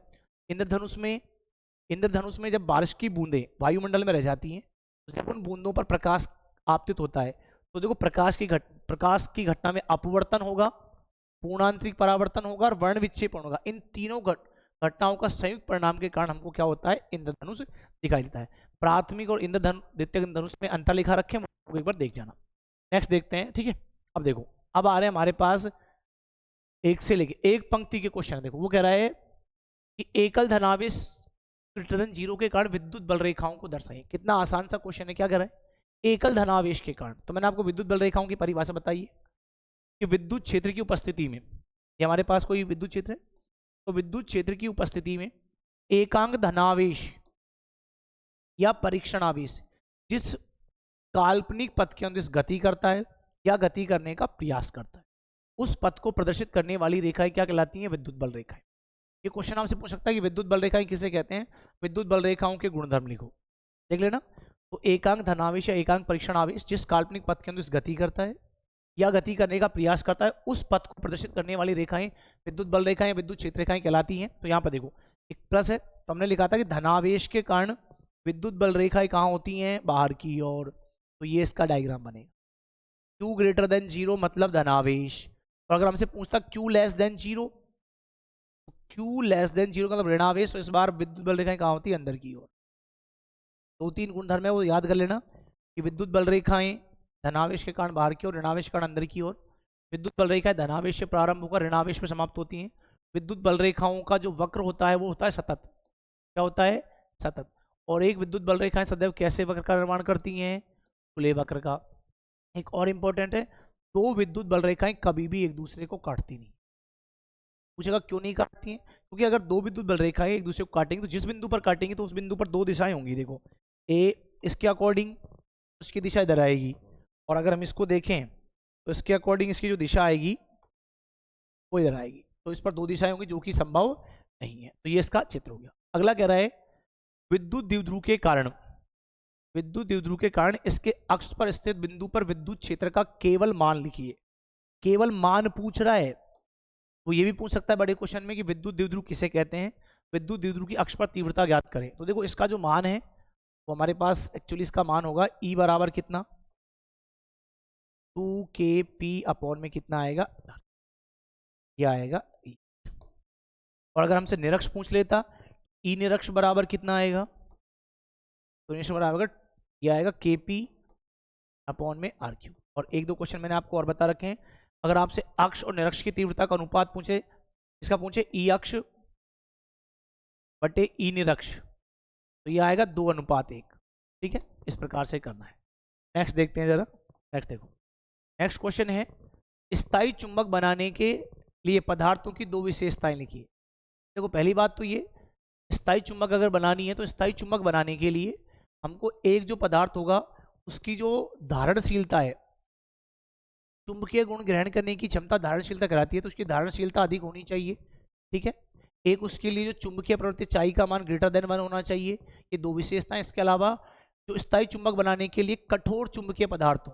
इंद्रधनुष में जब बारिश की बूंदें वायुमंडल में रह जाती हैं, तो जब उन बूंदों पर प्रकाश आपतित होता है तो देखो प्रकाश की घटना में अपवर्तन होगा, पूर्णांतरिक परावर्तन होगा और वर्ण विक्षेपण होगा। इन तीनों घटनाओं का संयुक्त परिणाम के कारण हमको क्या होता है, इंद्रधनुष दिखाई देता है। प्राथमिक और द्वितीयक इंद्रधनुष में अंतर लिखा रखे, एक बार देख जाना। नेक्स्ट देखते हैं, ठीक है। अब देखो, अब आ रहे हैं हमारे पास एक से लेके एक पंक्ति के क्वेश्चन। देखो वो कह रहा है कि एकल धनावेश 0 के कारण विद्युत बल रेखाओं को दर्शाइए। कितना आसान सा क्वेश्चन है। क्या कर रहा है, एकल धनावेश के कारण। तो मैंने आपको विद्युत बल रेखाओं की परिभाषा बताई है कि विद्युत क्षेत्र की उपस्थिति में, ये हमारे पास कोई विद्युत क्षेत्र है, तो विद्युत क्षेत्र की उपस्थिति में एकांक धनावेश या परीक्षण आवेश जिस काल्पनिक पथ के अंदर गति करता है या गति करने का प्रयास करता है, उस पथ को प्रदर्शित करने वाली रेखाएं क्या कहलाती हैं, विद्युत बल रेखाएं। ये क्वेश्चन आपसे पूछ सकता है कि विद्युत बल रेखाएं किसे कहते हैं, विद्युत बल रेखाओं के गुणधर्म लिखो, देख लेना। तो एकांक धनावेश या एकांक परीक्षण आवेश जिस काल्पनिक पथ के अंदर गति करता है या गति करने का प्रयास करता है, उस पथ को प्रदर्शित करने वाली रेखाएं विद्युत बल रेखाएं, विद्युत क्षेत्र रेखाएं कहलाती हैं। तो यहाँ पर देखो एक प्लस है, तो हमने लिखा था कि धनावेश के कारण विद्युत बल रेखाएं कहाँ होती हैं, बाहर की ओर। तो ये इसका डायग्राम बनेगा। Q ग्रेटर देन 0 मतलब धनावेश। और अगर हमसे पूछता Q less than 0, Q less than 0 का मतलब ऋणावेश। तो इस बार विद्युत बल रेखाएं कहाँ होती है, अंदर की ओर। 2-3 गुणधर्म है वो याद कर लेना कि विद्युत बल रेखाएं धनावेश के कारण बाहर की ओर, ऋणावेश के कारण अंदर की ओर। विद्युत बल रेखाएं धनावेश से प्रारंभ होकर ऋणावेश में समाप्त होती हैं। विद्युत बल रेखाओं का जो वक्र होता है वो होता है सतत। क्या होता है? सतत। और एक विद्युत बल रेखाएं सदैव कैसे वक्र का निर्माण करती हैं? खुले वक्र का। एक और इंपॉर्टेंट है, दो विद्युत बल रेखाएं कभी भी एक दूसरे को काटती नहीं। पूछेगा क्यों नहीं काटती हैं? क्योंकि अगर दो विद्युत बल रेखाएं एक दूसरे को काटेंगे तो जिस बिंदु पर काटेंगे तो उस बिंदु पर दो दिशाएं होंगी। देखो, ए इसके अकॉर्डिंग उसकी दिशा इधर आएगी, और अगर हम इसको देखें तो इसके अकॉर्डिंग इसकी जो दिशा आएगी वो इधर आएगी। तो इस पर दो दिशाएं होंगी जो कि संभव नहीं है। तो ये इसका चित्र हो गया। अगला कह रहा है विद्युत द्विध्रुव के कारण, विद्युत द्विध्रुव के कारण इसके अक्ष पर स्थित बिंदु पर विद्युत क्षेत्र का केवल मान लिखिए। केवल मान पूछ रहा है। वो ये भी पूछ सकता है बड़े क्वेश्चन में कि विद्युत द्विध्रुव किसे कहते हैं, विद्युत द्विध्रुव की अक्ष पर तीव्रता ज्ञात करें। तो देखो इसका जो मान है वो हमारे पास एक्चुअली इसका मान होगा E बराबर कितना, 2kp अपॉन में कितना आएगा, ये आएगा E। और अगर हमसे निरक्ष पूछ लेता, E निरक्ष बराबर कितना आएगा, तो निरक्ष बराबर ये आएगा kp अपॉन में r3। और एक दो क्वेश्चन मैंने आपको और बता रखे हैं। अगर आपसे अक्ष और निरक्ष की तीव्रता का अनुपात पूछे, इसका पूछे E अक्ष बटे E निरक्ष, तो ये आएगा 2:1। ठीक है, इस प्रकार से करना है। नेक्स्ट देखते हैं जरा। नेक्स्ट देखो, नेक्स्ट क्वेश्चन है स्थायी चुंबक बनाने के लिए पदार्थों की दो विशेषताएं लिखिए। देखो पहली बात तो ये, स्थायी चुंबक अगर बनानी है तो स्थायी चुंबक बनाने के लिए हमको एक जो पदार्थ होगा उसकी जो धारणशीलता है, चुंबकीय गुण ग्रहण करने की क्षमता धारणशीलता कराती है, तो उसकी धारणशीलता अधिक होनी चाहिए। ठीक है, एक उसके लिए जो चुंबकीय प्रवृत्ति चाई का मान >1 होना चाहिए। ये दो विशेषताएं। इसके अलावा जो स्थायी चुंबक बनाने के लिए कठोर चुंबकीय पदार्थों,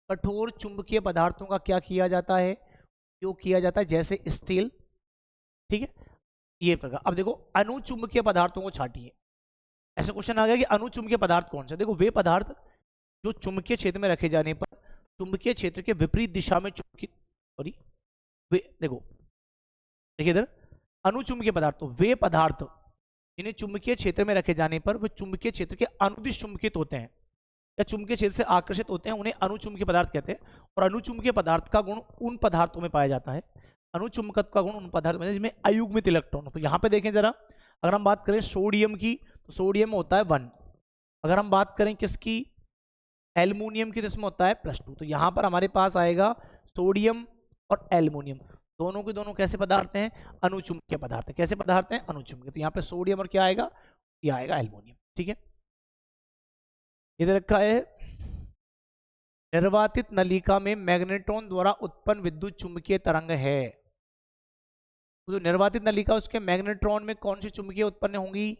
कठोर चुंबकीय पदार्थों का क्या किया जाता है, उपयोग किया जाता है, जैसे स्टील। ठीक है, ये प्रकार। अब देखो अनुचुंबकीय पदार्थों को छाटिए। ऐसा क्वेश्चन आ गया कि अनुचुंबकीय पदार्थ कौन सा। देखो वे पदार्थ जो चुंबकीय क्षेत्र में रखे जाने पर चुंबकीय क्षेत्र के विपरीत दिशा में देखो देखिए इधर, अनुचुंबकीय पदार्थ तो वे पदार्थ जिन्हें चुंबकीय क्षेत्र में रखे जाने पर वे चुंबकीय क्षेत्र के अनुदिश चुंबकित होते हैं या चुंबकीय क्षेत्र से आकर्षित होते हैं, उन्हें अनुचुंबकीय पदार्थ कहते हैं। और अनुचुंबकीय पदार्थ का गुण उन पदार्थों में पाया जाता है, अनुचुंबकत्व का गुण उन पदार्थ में जिनमें अयुग्मित इलेक्ट्रॉन। तो यहाँ पे देखें जरा, अगर हम बात करें सोडियम की तो सोडियम में होता है 1। अगर हम बात करें किसकी, एल्युमिनियम की, तो इसमें होता है +2। तो यहाँ पर हमारे पास आएगा सोडियम और एल्युमिनियम दोनों के दोनों कैसे पदार्थ हैं, अनुचुंबकीय पदार्थ है। कैसे पदार्थ हैं, अनुचुंबकीय। तो यहाँ पे सोडियम और क्या आएगा, ये आएगा एल्युमिनियम। ठीक है, इधर रखा है निर्वातित नलिका में मैग्नेट्रॉन द्वारा उत्पन्न विद्युत चुंबकीय तरंग है। तो जो निर्वातित नलिका उसके मैग्नेट्रॉन में कौन सी चुंबकीय उत्पन्न होंगी।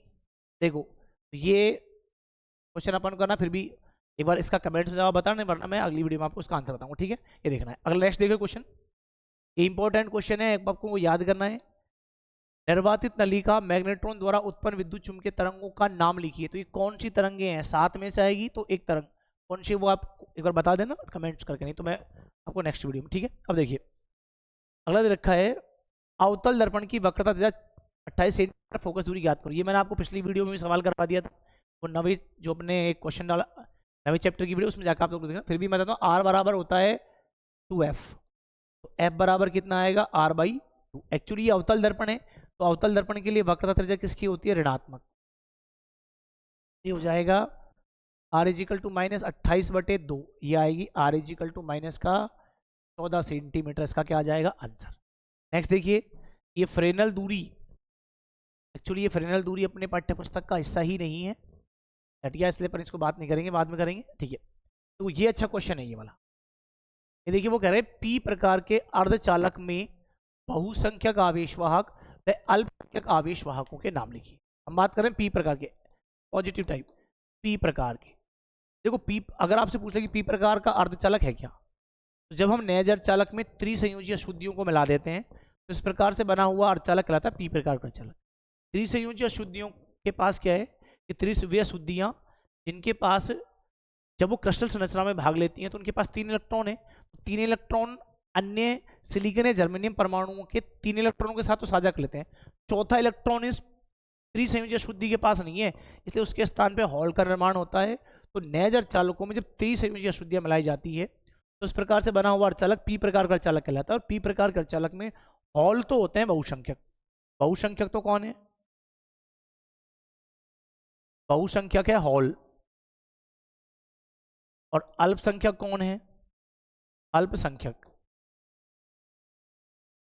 देखो ये क्वेश्चन अपन करना, फिर भी एक बार इसका कमेंट में जवाब बताना, वरना मैं अगली वीडियो में आपको उसका आंसर बताऊंगा। ठीक है, ये देखना है। अगला नेक्स्ट देखो क्वेश्चन, ये इंपॉर्टेंट क्वेश्चन है, एक आपको याद करना है। निर्वातित नलिका मैग्नेट्रॉन द्वारा उत्पन्न विद्युत चुंबकीय तरंगों का नाम लिखिए। तो ये कौन सी तरंगे हैं, 7 में से आएगी तो एक तरंग कौन सी, वो आप एक बार बता देना कमेंट्स करके, नहीं तो मैं आपको नेक्स्ट वीडियो में। ठीक है, अब देखिए अगला दे रखा है अवतल दर्पण की वक्रता 28 सेंटीमीटर, फोकस दूरी ज्ञात करो। ये मैंने आपको पिछली वीडियो में भी सवाल करवा दिया था, वो नवी जो अपने एक क्वेश्चन डाला नवी चैप्टर की वीडियो, उसमें जाकर आप लोग देखना। फिर भी मैं बताता हूँ, R बराबर होता है 2F, तो F बराबर कितना आएगा, R/2। एक्चुअली ये अवतल दर्पण है, तो अवतल दर्पण के लिए वक्रता त्रिज्या किसकी होती है, ऋणात्मक। ये हो जाएगा R = -28/2, ये आएगी R = -14 सेंटीमीटर। इसका क्या आ जाएगा, आंसर। नेक्स्ट देखिए, ये फ्रेनल दूरी, एक्चुअली ये फ्रेनल दूरी अपने पाठ्य पुस्तक का हिस्सा ही नहीं है, घटिया, इसलिए पर इसको बात नहीं करेंगे, बाद में करेंगे। ठीक है, तो ये अच्छा क्वेश्चन है ये वाला। ये देखिए वो कह रहे हैं P प्रकार के अर्धचालक में बहुसंख्यक आवेशवाहक व अल्पसंख्यक आवेशवाहकों के नाम लिखिए। हम बात करें P प्रकार के, पॉजिटिव टाइप P प्रकार के। देखो P, अगर आपसे पूछ ले कि P प्रकार का अर्धचालक है क्या, तो जब हम नए अर्धचालक में त्रिसंयोजी अशुद्धियों को मिला देते हैं तो इस प्रकार से बना हुआ अर्धचालक कहलाता है P प्रकार का अर्धचालक। त्रिसंयोजी अशुद्धियों के पास क्या है कि त्रिसंयोजी अशुद्धियां जिनके पास जब वो क्रिस्टल संरचना में भाग लेती हैं तो उनके पास 3 इलेक्ट्रॉन है, तो 3 इलेक्ट्रॉन अन्य सिलिकॉन या जर्मेनियम परमाणुओं के 3 इलेक्ट्रॉनों के साथ तो साझा कर लेते हैं, चौथा इलेक्ट्रॉन इस त्रिसंयोजी अशुद्धि के पास नहीं है, इसलिए उसके स्थान पे हॉल का निर्माण होता है। तो नैज अर्धचालकों में जब त्रिसंयोजी अशुद्धियां मिलाई जाती है तो इस प्रकार से बना हुआ अर्धचालक पी प्रकार का अर्धचालक कहलाता है। और पी प्रकार के अर्धचालक में हॉल तो होते हैं बहुसंख्यक। बहुसंख्यक तो कौन है? बहुसंख्यक है हॉल। और अल्पसंख्यक कौन है? अल्पसंख्यक।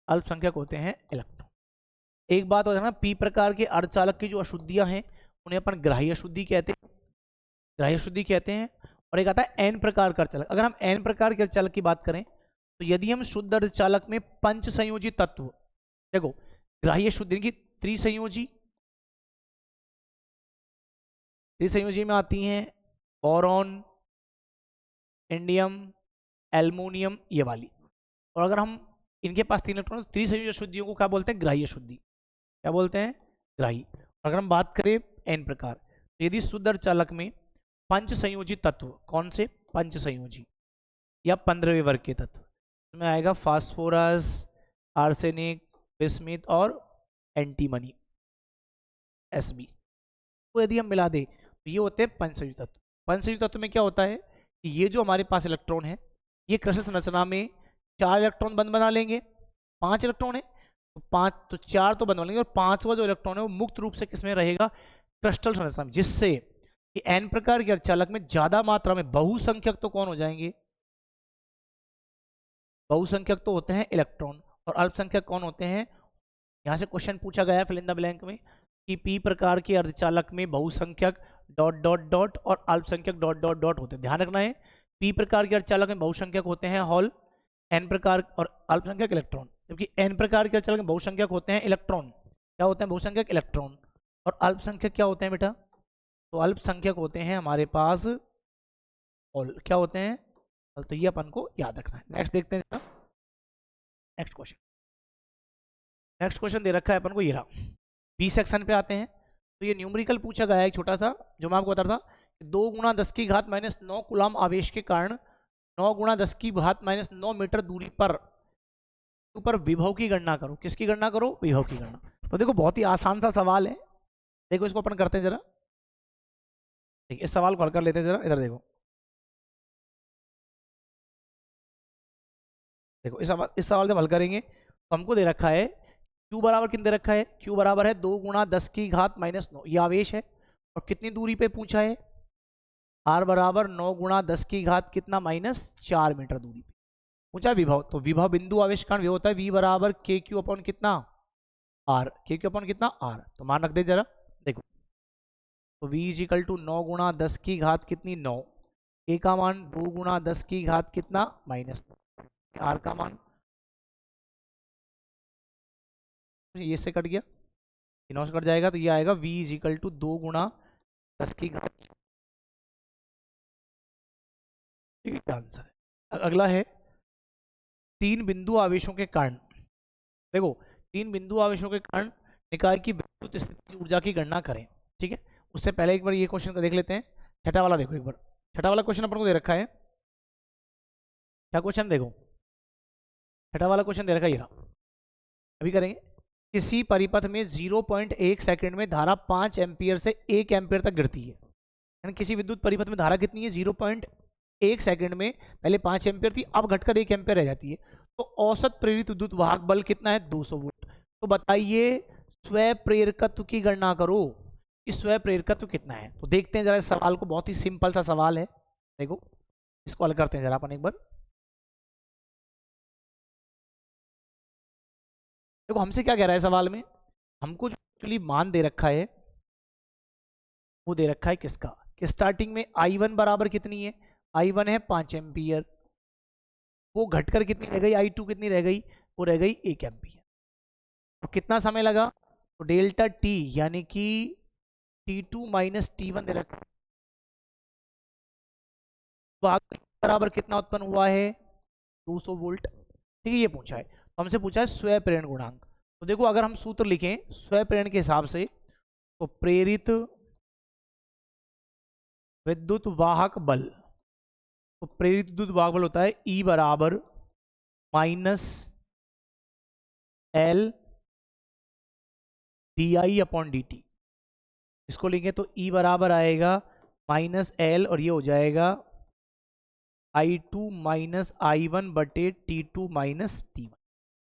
अल्पसंख्यक होते हैं इलेक्ट्रॉन। एक बात हो जाए ना, पी प्रकार के अर्धचालक की जो अशुद्धियां हैं उन्हें अपन ग्राह्य अशुद्धि कहते हैं, ग्राह्य अशुद्धि कहते हैं। और एक आता है एन प्रकार का अर्धचालक। अगर हम एन प्रकार के अर्धचालक की बात करें तो यदि हम शुद्ध अर्धचालक में पंच संयोजी तत्व, देखो ग्राह्य शुद्धि की त्रिसंयोजी, त्रिसंयोजी में आती हैं बोरॉन, इंडियम, एल्युमिनियम, ये वाली। और अगर हम इनके पास 3 इलेक्ट्रॉन, त्रिसंयोजी अशुद्धियों को क्या बोलते हैं? ग्राह्य शुद्धि। क्या बोलते हैं? ग्राही। अगर हम बात करें एन प्रकार, तो यदि शुद्ध अर्धचालक में पंच संयोजी तत्व, कौन से पंच संयोजी या 15वें वर्ग के तत्व, इसमें आएगा फास्फोरस, आर्सेनिक, बिस्मिथ और एंटीमनी, Sb। तो यदि हम मिला दें तो ये होते हैं पंच संयोजी तत्व। पंच संयोजी तत्व में क्या होता है कि ये जो हमारे पास इलेक्ट्रॉन है ये क्रिस्टल संरचना में 4 इलेक्ट्रॉन बंद बना लेंगे। 5 इलेक्ट्रॉन है तो 5 तो 4 तो बंद बना लेंगे, और 5वां जो इलेक्ट्रॉन है वो मुक्त रूप से किसमें रहेगा? क्रिस्टल संरचना में। जिससे कि एन प्रकार के अर्धचालक में ज्यादा मात्रा में बहुसंख्यक तो कौन हो जाएंगे? बहुसंख्यक तो होते हैं इलेक्ट्रॉन। और अल्पसंख्यक कौन होते हैं? यहां से क्वेश्चन पूछा गया है फिल इन द ब्लैंक में कि पी प्रकार के अर्धचालक में बहुसंख्यक डॉट डॉट डॉट और अल्पसंख्यक डॉट डॉट डॉट होते हैं। ध्यान रखना है, पी प्रकार के अर्धचालक में बहुसंख्यक होते हैं हॉल, एन प्रकार और अल्पसंख्यक इलेक्ट्रॉन, जबकि एन प्रकार के अर्धचालक में बहुसंख्यक होते हैं इलेक्ट्रॉन। क्या होते हैं? बहुसंख्यक इलेक्ट्रॉन। और अल्पसंख्यक क्या होते हैं बेटा? तो अल्पसंख्यक होते हैं हमारे पास हॉल। क्या होते हैं? तो ये अपन को याद रखना है। नेक्स्ट देखते हैं, नेक्स्ट क्वेश्चन। नेक्स्ट क्वेश्चन दे रखा है अपन को, ये रहा। बी सेक्शन पे आते हैं। तो ये न्यूमेरिकल पूछा गया है एक छोटा सा, जो मैं आपको बता रहा था। 2 × 10⁻⁹ कूलम आवेश के कारण 9 × 10⁻⁹ मीटर दूरी पर ऊपर विभव की गणना करो। किसकी गणना करो? विभव की गणना। तो देखो बहुत ही आसान सा सवाल है। देखो इसको अपन करते हैं जरा, ठीक, इस सवाल को हल कर लेते हैं जरा। इधर देखो, देखो इस सवाल जब हल करेंगे तो हमको दे रखा है Q बराबर कितना दे रखा है? Q बराबर है 2 × 10⁻⁹ ये आवेश है। और कितनी दूरी पे पूछा है? R बराबर 9 × 10 कितना -4 मीटर दूरी पे पूछा विभव। तो विभव बिंदु आवेश कारण विभव होता है V बराबर KQ अपॉन कितना? R। KQ अपॉन कितना? R। तो मान रख दे जरा, देखो तो V = 9 × 10 कितनी? 9। A का मान 2 × 10 कितना? -9। R का मान ये से कट गया, 9 से कट जाएगा तो ये आएगा V = 2 × 10⁻। ठीक है, आंसर है। अगला है 3 बिंदु आवेशों के कारण। देखो 3 बिंदु आवेशों के कारण निकाय की विद्युत स्थिति ऊर्जा की गणना करें। ठीक है, उससे पहले एक बार ये क्वेश्चन को देख लेते हैं। छठा वाला देखो एक बार, छठा वाला क्वेश्चन अपन को दे रखा है। क्या क्वेश्चन? देखो छठा वाला क्वेश्चन दे रखा है, ये रहा, अभी करेंगे। किसी परिपथ में 0.1 सेकंड में धारा 5 एम्पियर से 1 एम्पियर तक गिरती है। यानी किसी विद्युत परिपथ में धारा कितनी है? 0.1 सेकंड में पहले 5 एम्पियर थी, अब घटकर 1 एम्पियर रह जाती है। तो औसत प्रेरित विद्युत वाहक बल कितना है? 200 वोल्ट। तो बताइए स्वयं प्रेरकत्व की गणना करो कि स्वयं प्रेरकत्व कितना है। तो देखते हैं जरा इस सवाल को, बहुत ही सिंपल सा सवाल है। देखो इसको हल करते हैं जरा अपन एक बार। देखो हमसे क्या कह रहा है सवाल में, हमको जो एक्चुअली मान दे रखा है वो दे रखा है किसका? कि स्टार्टिंग में I1 बराबर कितनी है? I1 है 5 एम्पियर, वो घटकर कितनी रह गई? I2 कितनी रह गई? वो रह गई 1 एम्पियर। तो कितना समय लगा? तो डेल्टा T यानी कि T2 - T1 दे रखा है। बराबर कितना उत्पन्न हुआ है? 200 वोल्ट। ठीक है, ये पूछा है। तो हमसे पूछा है स्वयं प्रेरण गुणांक। तो देखो अगर हम सूत्र लिखें स्वयं प्रेरण के हिसाब से, तो प्रेरित विद्युत वाहक बल, तो प्रेरित विद्युत वाहक बल होता है E बराबर -L dI/dt। इसको लिखें तो E बराबर आएगा -L और ये हो जाएगा I2 माइनस I1 बटे T2 माइनस T1।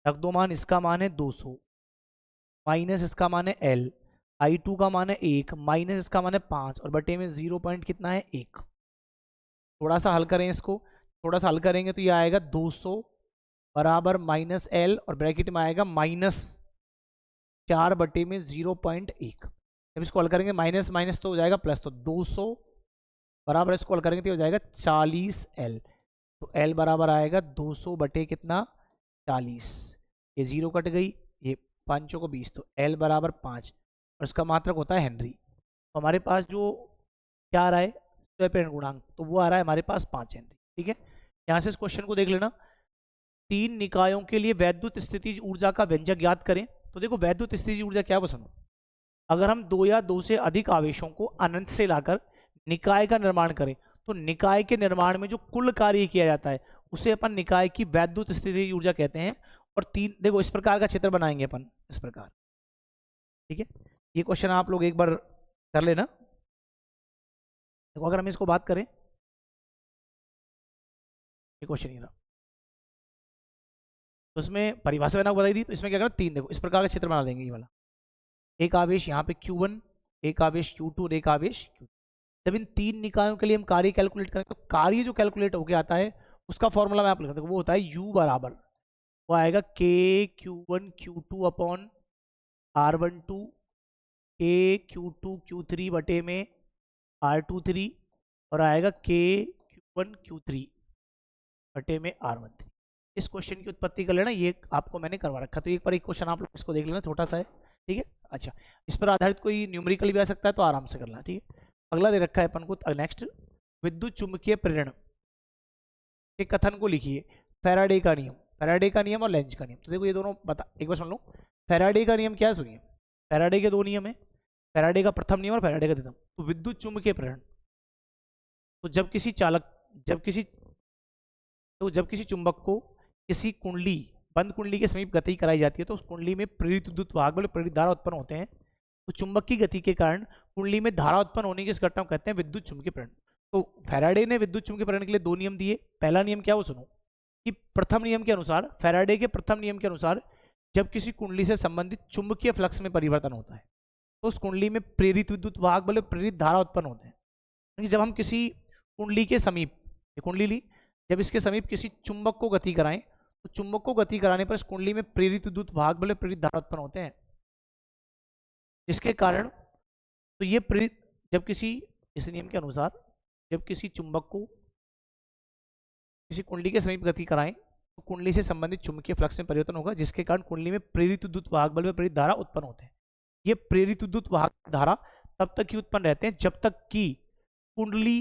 रख दो मान, इसका मान है 200 माइनस इसका मान है L, I2 का मान है 1 माइनस इसका मान है 5 और बटे में 0 पॉइंट कितना है 1। थोड़ा सा हल करें इसको, थोड़ा सा हल करेंगे तो ये आएगा 200 बराबर -L और ब्रैकेट में आएगा -4 बटे में 0.1। जब इसको हल करेंगे माइनस माइनस तो हो जाएगा प्लस, तो 200 बराबर इसको हल करेंगे तो हो जाएगा 40L। तो L बराबर आएगा 200 बटे कितना 40, ये 0 कट गई, ये 5 को 20, तो L बराबर 5 और इसका मात्रक होता है हेनरी। तो हमारे पास जो क्या आ रहा है स्वयं गुणांक, तो वो आ रहा है हमारे पास 5 हेनरी। ठीक है, यहाँ से इस क्वेश्चन को देख लेना। 3 निकायों के लिए वैद्युत स्थितिज ऊर्जा का व्यंजक ज्ञात करें। तो देखो वैद्युत स्थितिज ऊर्जा क्या सुनो, अगर हम 2 या 2 से अधिक आवेशों को अनंत से लाकर निकाय का निर्माण करें तो निकाय के निर्माण में जो कुल कार्य किया जाता है उसे अपन निकाय की वैद्युत स्थितिज ऊर्जा कहते हैं। और 3 देखो इस प्रकार का चित्र बनाएंगे अपन इस प्रकार। ठीक है, ये क्वेश्चन आप लोग एक बार कर लेना। देखो अगर हम इसको बात करें, ये क्वेश्चन ही रहा, तो इसमें परिभाषा मैंने बताई दी, तो इसमें क्या करना 3, देखो इस प्रकार का चित्र बना देंगे ये वाला। एक आवेश यहाँ पे Q1, एक आवेश Q2 और एक आवेश Q3। जब इन 3 निकायों के लिए हम कार्य कैलकुलेट करें तो कार्य जो कैलकुलेट होके आता है उसका फॉर्मूला मैं आप लिखता हूँ, वो होता है U बराबर, वो आएगा KQ1 Q2 upon R12 KQ2 Q3 बटे में R23 और आएगा KQ1 Q3 बटे में R13। इस क्वेश्चन की उत्पत्ति कर लेना, ये आपको मैंने करवा रखा, तो एक बार एक क्वेश्चन आप लोग इसको देख लेना, छोटा सा है। ठीक है, अच्छा इस पर आधारित कोई न्यूमेरिकल भी आ सकता है तो आराम से करना। ठीक है, अगला दे रखा है अपन को नेक्स्ट, विद्युत चुंबकीय प्रेरण के कथन को लिखिए। फैराडे का नियम, फैराडे का नियम और लेंज का नियम। तो देखो ये दोनों बता, एक बार सुन लो। फैराडे का नियम क्या है सुनिए, फैराडे के 2 नियम है, फैराडे का प्रथम नियम और फैराडे का द्वितीय। तो विद्युत चुंबकीय प्रेरण, तो जब किसी चुंबक को किसी कुंडली, बंद कुंडली के समीप गति कराई जाती है तो उस कुंडली में प्रेरित विद्युत वाहक बल प्रेरित धारा उत्पन्न होते हैं। तो चुंबक की गति के कारण कुंडली में धारा उत्पन्न होने की इस घटना को कहते हैं विद्युत चुंबकीय प्रेरण। तो फैराडे ने विद्युत चुंबकीय प्रेरण के लिए 2 नियम दिए। पहला नियम क्या वो सुनो, कि प्रथम नियम के अनुसार, फैराडे के प्रथम नियम के अनुसार जब किसी कुंडली से संबंधित चुंबकीय फ्लक्स में परिवर्तन होता है तो उस कुंडली में प्रेरित विद्युत वाहक बल प्रेरित धारा उत्पन्न होते हैं। क्योंकि जब हम किसी कुंडली के समीप, कुंडली ली, जब इसके समीप किसी चुंबक को गति कराएं तो चुंबक को गति कराने पर इस कुंडली में प्रेरित विद्युत वाहक बल प्रेरित धारा उत्पन्न होते हैं, जिसके कारण तो ये प्रेरित, जब किसी, इस नियम के अनुसार जब किसी चुंबक को किसी कुंडली के समीप गति कराएं तो कुंडली से संबंधित चुंबकीय फ्लक्स में परिवर्तन होगा, जिसके कारण कुंडली में प्रेरित विद्युत वाहक बल में प्रेरित धारा उत्पन्न होते हैं। ये प्रेरित विद्युत वाहक धारा तब तक ही उत्पन्न रहते हैं जब तक कि कुंडली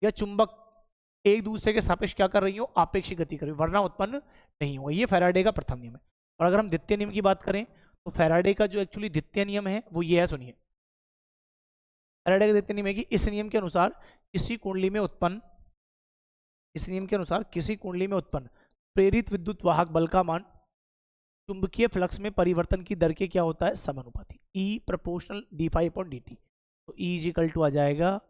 या चुंबक एक दूसरे के सापेक्ष क्या कर रही हो, आपेक्षिक गति कर रही हो, वरना उत्पन्न नहीं होगा। ये फैराडे का प्रथम नियम है। और अगर हम द्वितीय नियम की बात करें तो फैराडे का जो एक्चुअली द्वितीय नियम है वो ये है, सुनिए। फैराडे का द्वितीय नियम है कि इस नियम के अनुसार किसी कुंडली में उत्पन्न, इस नियम के अनुसार किसी कुंडली में उत्पन्न प्रेरित विद्युत वाहक बल का मान चुंबकीय फ्लक्स में परिवर्तन की दर के क्या होता है, समानुपाती, E प्रोपोर्शनल d∅/dt। तो E इज इक्वल टू आ जाएगा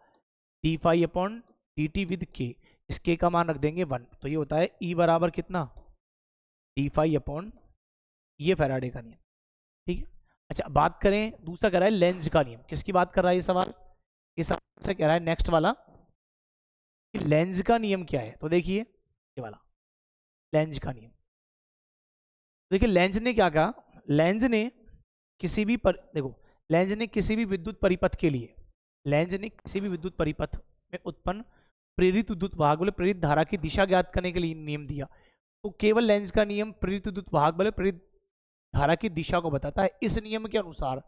d∅/dt विद k, इस k का मान रख देंगे 1, तो ये होता है E बराबर कितना d∅/, ये फैराडे का नियम। ठीक है, अच्छा बात करें दूसरा कह रहा है लेंज का नियम। किसकी बात कर रहा है ये सवाल, ये सवाल से कह रहा है नेक्स्ट वाला, लेंज का नियम क्या है। तो देखिए ये वाला लेंज का नियम, देखिए लेंज ने क्या कहा, लेंज ने किसी भी देखो लेंज ने किसी भी विद्युत परिपथ के लिए, लेंज ने किसी भी विद्युत परिपथ में उत्पन्न प्रेरित विद्युत वाहक बल प्रेरित धारा की दिशा ज्ञात करने के लिए नियम दिया। तो केवल लेंज का नियम प्रेरित विद्युत वाहक बल प्रेरित धारा की दिशा को बताता है। इस नियम के अनुसार,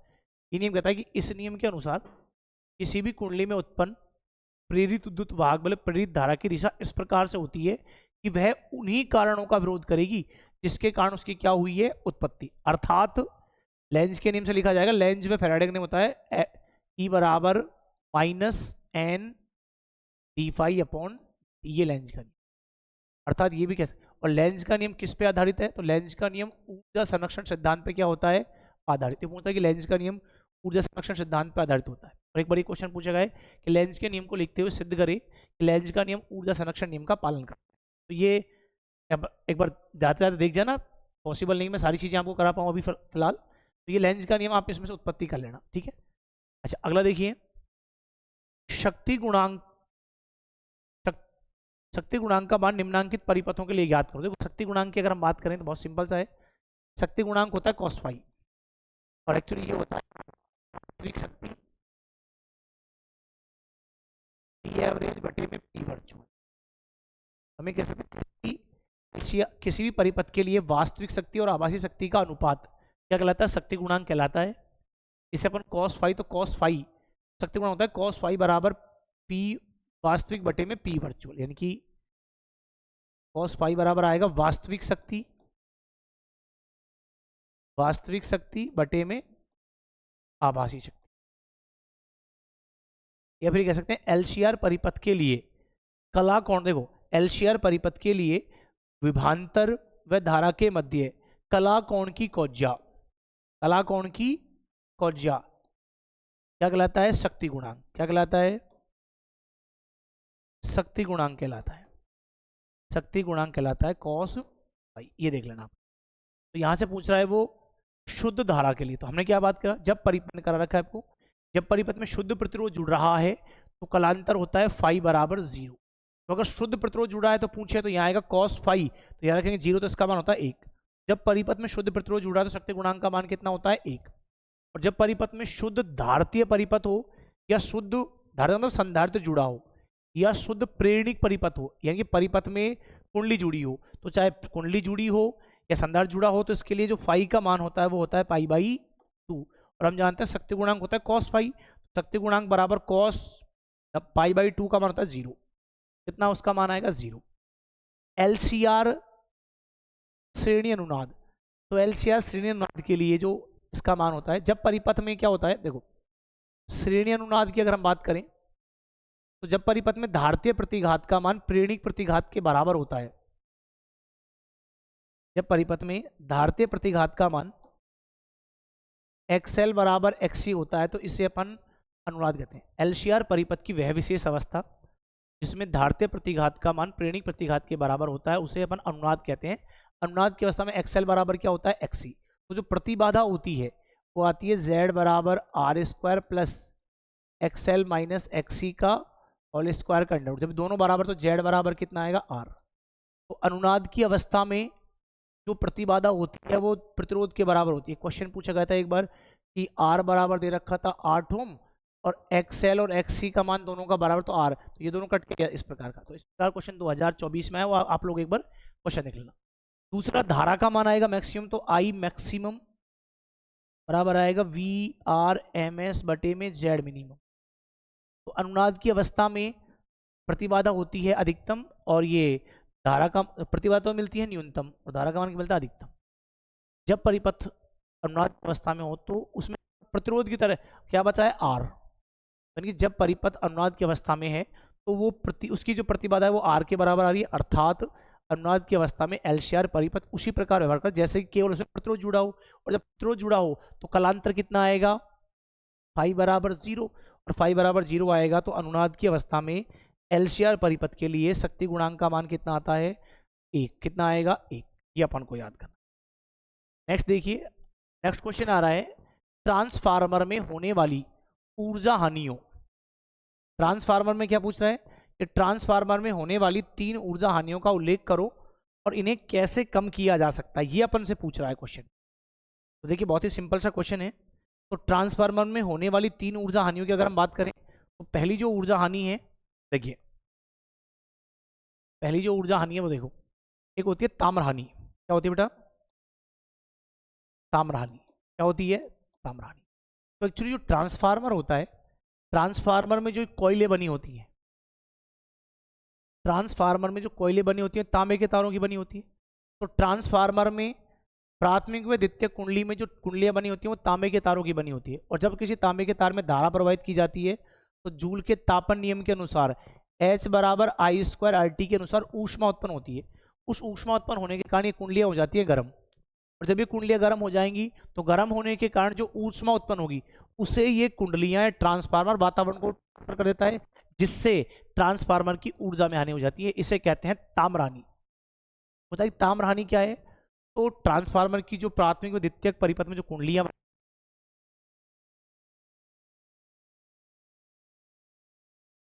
ये नियम कहता है कि इस नियम के अनुसार किसी भी कुंडली में उत्पन्न प्रेरित विद्युत वाहक बल प्रेरित धारा की दिशा इस प्रकार से होती है कि वह उन्हीं कारणों का विरोध करेगी जिसके कारण उसकी क्या हुई है, उत्पत्ति। अर्थात लेंज के नियम से लिखा जाएगा, लेंज में फैराडे का नियम होता है E बराबर -n d∅/, ये लेंज का नियम। अर्थात ये भी कैसे, और लेंज का नियम किस पे आधारित है, तो लेंज का नियम ऊर्जा संरक्षण सिद्धांत पे क्या होता है, आधारित। ये पूछता है कि लेंज का नियम ऊर्जा संरक्षण सिद्धांत पर आधारित होता है। और एक बड़ी क्वेश्चन पूछा गया है कि लेंज के नियम को लिखते हुए सिद्ध करें कि लेंज का नियम ऊर्जा संरक्षण नियम का पालन करता है। तो ये एक बार जाते जाते देख जाना, पॉसिबल नहीं मैं सारी चीजें आपको करा पाऊँ अभी फिलहाल। तो ये लेंज का नियम आप इसमें से उत्पत्ति कर लेना, ठीक है। अच्छा अगला देखिए, शक्ति गुणांक शक्ति गुणांक का मान निम्नांकित परिपथों के लिए ज्ञात करो। देखो शक्ति गुणांक की अगर हम बात करें तो बहुत सिंपल सा है। शक्ति गुणांक होता है cos फाई, और एक्चुअली ये होता है वास्तविक शक्ति P एवरेज बटे में P वर्चुअल। हमें कह सकते हैं किसी भी परिपथ के लिए वास्तविक शक्ति और आभासी शक्ति का अनुपात क्या कहलाता है, शक्ति गुणांक कहलाता है। इसे अपन cos फाई, तो cos फाई शक्ति गुणांक होता है cos फाई बराबर P वास्तविक बटे में P वर्चुअल, यानी कि cos फाई बराबर आएगा वास्तविक शक्ति बटे में आभासी शक्ति। या फिर कह सकते हैं एलसीआर परिपथ के लिए कला कोण, देखो एलसीआर परिपथ के लिए विभांतर व धारा के मध्य कला कोण की कोज्या क्या कहलाता है, शक्ति गुणांक। क्या कहलाता है, शक्ति गुणांक कहलाता है। शक्ति गुणांक कहलाता है cos फाई। ये देख लेना। तो यहां से पूछ रहा है वो शुद्ध धारा के लिए, तो हमने क्या बात करा, जब परिपथ करा रखा है आपको, जब परिपथ में शुद्ध प्रतिरोध जुड़ रहा है तो कलांतर होता है फाई बराबर 0। तो अगर शुद्ध प्रतिरोध जुड़ा है तो पूछे तो यहाँ आएगा cos फाई, तो यहाँ रखेंगे 0, तो इसका मान होता है 1। जब परिपथ में शुद्ध प्रतिरोध जुड़ा है तो शक्ति गुणांक का मान कितना होता है 1। और जब परिपथ में शुद्ध धारतीय परिपथ हो या शुद्ध धारतीय मतलब संधारित्र जुड़ा हो या शुद्ध प्रेरणिक परिपथ हो, यानी कि परिपथ में कुंडली जुड़ी हो, तो चाहे कुंडली जुड़ी हो या संधारित्र जुड़ा हो, तो इसके लिए जो फाई का मान होता है वो होता है पाई बाई 2। और हम जानते हैं शक्ति गुणांक होता है cos फाई, शक्ति गुणांक बराबर cos पाई बाई 2 का मान होता है 0। कितना उसका मान आएगा 0। एलसीआर श्रेणी अनुनाद, तो एलसीआर श्रेणी अनुनाद के लिए जो इसका मान होता है, जब परिपथ में क्या होता है, देखो श्रेणी अनुनाद की अगर हम बात करें तो जब परिपथ में धारतीय प्रतिघात का मान प्रेरणिक प्रतिघात के बराबर होता है, जब परिपथ में धारतीय प्रतिघात का मान XL बराबर XC होता है तो इसे अपन अनुनाद कहते हैं। एलसीआर परिपथ की वह विशेष अवस्था जिसमें धारतीय प्रतिघात का मान प्रेरणिक प्रतिघात के बराबर होता है उसे अपन अनुनाद कहते हैं। अनुनाद की अवस्था में XL बराबर क्या होता है, XC। तो जो प्रतिबाधा होती है वो आती है Z बराबर R² plus XL minus XC का होल स्क्वायर का अंडर। जब दोनों बराबर तो Z बराबर कितना आएगा R। तो अनुनाद की अवस्था में जो प्रतिबाधा होती है वो प्रतिरोध के बराबर होती है। क्वेश्चन पूछा गया था एक बार कि R बराबर दे रखा था 8 ओम और XL और XC का मान दोनों का बराबर तो R, तो ये दोनों कट के इस प्रकार का। तो इस प्रकार क्वेश्चन 2024 में है, वो आप लोग एक बार क्वेश्चन देख लेना। दूसरा धारा का मान आएगा मैक्सिमम, तो I मैक्सिमम बराबर आएगा VRMS बटे में Z मिनिमम। तो अनुनाद की अवस्था में प्रतिबाधा होती है अधिकतम और ये धारा का प्रतिबाधा तो मिलती है न्यूनतम और धारा का मान मिलता है अधिकतम। जब परिपथ अनुनाद अवस्था में हो तो उसमें प्रतिरोध की तरह क्या बचा है R, यानी कि जब परिपथ अनुनाद की अवस्था में है तो वो उसकी जो प्रतिबाधा है वो R के बराबर आ रही है, अर्थात अनुनाद की अवस्था में एलसीआर परिपथ उसी प्रकार व्यवहार कर जैसे कि केवल उसमें प्रतिरोध जुड़ा हो। और जब प्रतिरोध जुड़ा हो तो कलांतर कितना आएगा, फाई बराबर 0, और फाई बराबर 0 आएगा तो अनुनाद की अवस्था में एलसीआर परिपथ के लिए शक्ति गुणांक का मान कितना आता है 1। कितना आएगा 1, ये अपन को याद करना। नेक्स्ट देखिए, नेक्स्ट क्वेश्चन आ रहा है ट्रांसफार्मर में होने वाली ऊर्जा हानियों। ट्रांसफार्मर में क्या पूछ रहा है कि ट्रांसफार्मर में होने वाली 3 ऊर्जा हानियों का उल्लेख करो और इन्हें कैसे कम किया जा सकता है, ये अपन से पूछ रहा है क्वेश्चन। तो देखिए बहुत ही सिंपल सा क्वेश्चन है। तो ट्रांसफार्मर में होने वाली 3 ऊर्जा हानियों की अगर हम बात करें तो पहली जो ऊर्जा हानि है, देखिए पहली जो ऊर्जा हानि है वो देखो, एक होती है ताम्र हानि। क्या होती है बेटा, ताम्र हानि। क्या होती है, ताम्र हानि। तो एक्चुअली जो ट्रांसफार्मर होता है, ट्रांसफार्मर में जो कोयले बनी होती है, ट्रांसफार्मर में जो कोयले बनी होती है तांबे के तारों की बनी होती है। तो ट्रांसफार्मर में प्राथमिक व द्वितीयक कुंडली में जो कुंडलियां बनी होती हैं वो तांबे के तारों की बनी होती है। और जब किसी तांबे के तार में धारा प्रवाहित की जाती है तो जूल के तापन नियम के अनुसार H बराबर I² RT के अनुसार ऊष्मा उत्पन्न होती है। उस ऊष्मा उत्पन्न होने के कारण ये कुंडलियां हो जाती है गर्म, और जब ये कुंडलियां गर्म हो जाएंगी तो गर्म होने के कारण जो ऊष्मा उत्पन्न होगी उसे ये कुंडलियां ट्रांसफार्मर वातावरण को ट्रांसफर कर देता है, जिससे ट्रांसफार्मर की ऊर्जा में हानि हो जाती है। इसे कहते हैं ताम्रहानि। बताइए ताम्रहानि क्या है? तो ट्रांसफार्मर की जो प्राथमिक व द्वितीयक परिपथ में जो कुंडलियां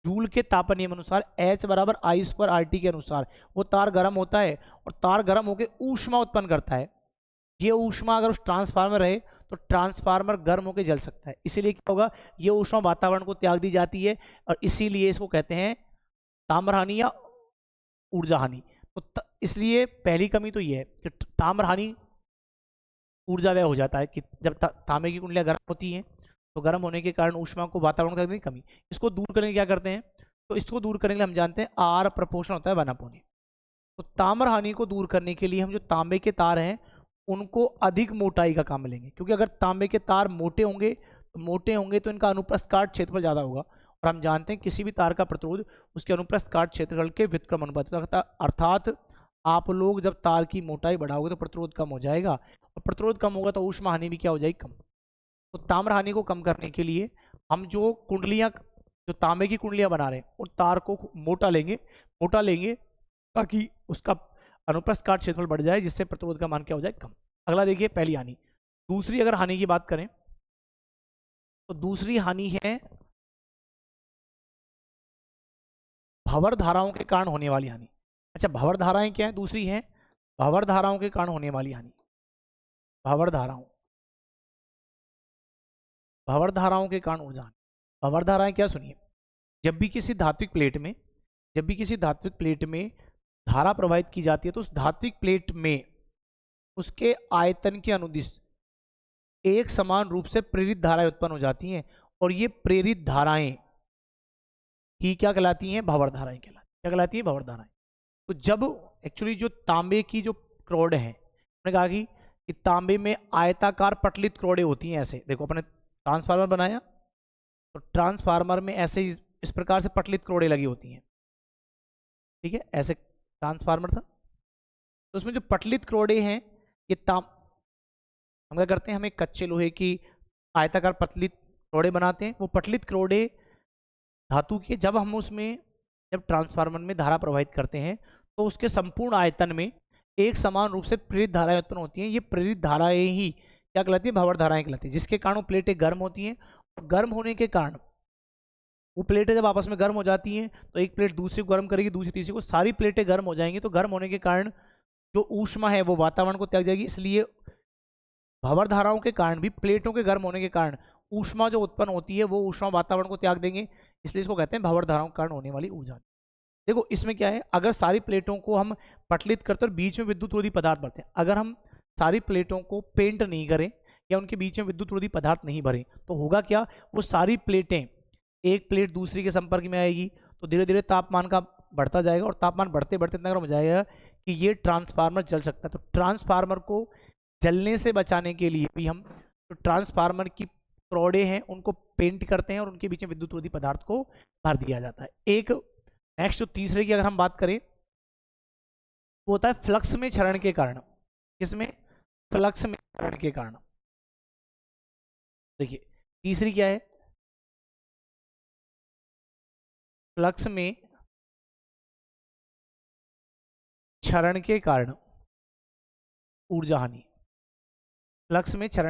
जूल के तापन नियम अनुसार H बराबर आई स्क्वायर आर टी के अनुसार वो तार गर्म होता है और तार गर्म होकर ऊष्मा उत्पन्न करता है। ये ऊष्मा अगर उस ट्रांसफार्मर रहे तो ट्रांसफार्मर गर्म होकर जल सकता है। इसीलिए क्या होगा, ये ऊष्मा वातावरण को त्याग दी जाती है और इसीलिए इसको कहते हैं ताम्रहानि या ऊर्जा हानि। तो इसलिए पहली कमी तो ये है कि ताम्रहानि ऊर्जा व्यय हो जाता है कि जब तांबे की कुंडलियां गर्म होती हैं तो गर्म होने के कारण ऊष्मा को वातावरण करने की कमी। इसको दूर करने के क्या करते हैं? तो इसको दूर करने के लिए हम जानते हैं आर प्रपोर्शन होता है 1/। तो ताम्रहानि को दूर करने के लिए हम जो तांबे के तार हैं उनको अधिक मोटाई का काम लेंगे, क्योंकि अगर तांबे के तार मोटे होंगे तो इनका अनुप्रस्थ काट क्षेत्रफल ज्यादा होगा और हम जानते हैं किसी भी तार का प्रतिरोध उसके अनुप्रस्थ काट क्षेत्रफल के व्युत्क्रम अनुपात, अर्थात आप लोग जब तार की मोटाई बढ़ाओगे तो प्रतिरोध कम हो जाएगा और प्रतिरोध कम होगा तो ऊष्मा हानि भी क्या हो जाएगी, कम। तो ताम्रहानि को कम करने के लिए हम जो कुंडलियां, जो तांबे की कुंडलियां बना रहे हैं उन तार को मोटा लेंगे ताकि उसका अनुप्रस्थ काट क्षेत्रफल बढ़ जाए, जिससे प्रतिरोध का मान क्या हो जाए, कम। अगला देखिए पहली हानि। दूसरी अगर हानि की बात करें तो दूसरी हानि है भंवर धाराओं के कारण होने वाली हानि। अच्छा, भंवर धाराएं क्या है? दूसरी है भंवर धाराओं के कारण होने वाली हानि। भंवर धाराओं के कारण ऊर्जा हानि। भंवर धाराएं क्या, सुनिए। जब भी किसी धात्विक प्लेट में धारा प्रवाहित की जाती है तो उस धात्विक प्लेट में उसके आयतन के अनुदिश एक समान रूप से प्रेरित धाराएं उत्पन्न हो जाती हैं और ये प्रेरित धाराएं ही क्या कहलाती हैं, भंवर धाराएं कहलाती हैं। क्या कहलाती है, भंवर धाराएं। तो जब एक्चुअली जो तांबे की जो क्रोड है, मैंने कहा कि तांबे में आयताकार पटलित क्रोडें होती हैं। ऐसे देखो, अपने ट्रांसफार्मर बनाया तो ट्रांसफार्मर में ऐसे इस प्रकार से पटलित क्रोडें लगी होती हैं, ठीक है। ऐसे ट्रांसफार्मर था तो उसमें जो पटलित क्रोडें हैं ये हम क्या करते हैं, हम एक कच्चे लोहे की आयताकार पतलित क्रोडें बनाते हैं। वो पटलित क्रोडें धातु की, जब ट्रांसफार्मर में धारा प्रवाहित करते हैं तो उसके संपूर्ण आयतन में एक समान रूप से प्रेरित धाराएं उत्पन्न होती हैं। ये प्रेरित धाराएं ही क्या कहलाती है, भंवर धाराएं कहलाती है, जिसके कारण वो प्लेटें गर्म होती हैं और गर्म होने के कारण वो प्लेटें जब आपस में गर्म हो जाती हैं तो एक प्लेट दूसरी को गर्म करेगी, दूसरी तीसरी को, सारी प्लेटें गर्म हो जाएंगी। तो गर्म होने के कारण जो ऊष्मा है वो वातावरण को त्याग जाएगी। इसलिए भंवर धाराओं के कारण भी, प्लेटों के गर्म होने के कारण ऊष्मा जो उत्पन्न होती है वो ऊष्मा वातावरण को त्याग देंगे, इसलिए इसको कहते हैं भंवर धाराओं के कारण होने वाली ऊर्जा। देखो इसमें क्या है, अगर सारी प्लेटों को हम पटलित करते और बीच में विद्युत रोधी पदार्थ भरते हैं, अगर हम सारी प्लेटों को पेंट नहीं करें या उनके बीच में विद्युत रोधी पदार्थ नहीं भरें तो होगा क्या, वो सारी प्लेटें, एक प्लेट दूसरी के संपर्क में आएगी तो धीरे धीरे तापमान का बढ़ता जाएगा और तापमान बढ़ते बढ़ते इतना गर्म हो जाएगा कि ये ट्रांसफार्मर जल सकता है। तो ट्रांसफार्मर को जलने से बचाने के लिए भी हम जो ट्रांसफार्मर की क्रोडें हैं उनको पेंट करते हैं और उनके बीच में विद्युत रोधी पदार्थ को भर दिया जाता है। एक नेक्स्ट जो तीसरे की अगर हम बात करें वो होता है फ्लक्स में क्षरण के कारण। किसमें? फ्लक्स में क्षरण के कारण। देखिए तीसरी क्या है, फ्लक्स में क्षरण के कारण ऊर्जा हानि। फ्लक्स में क्षरण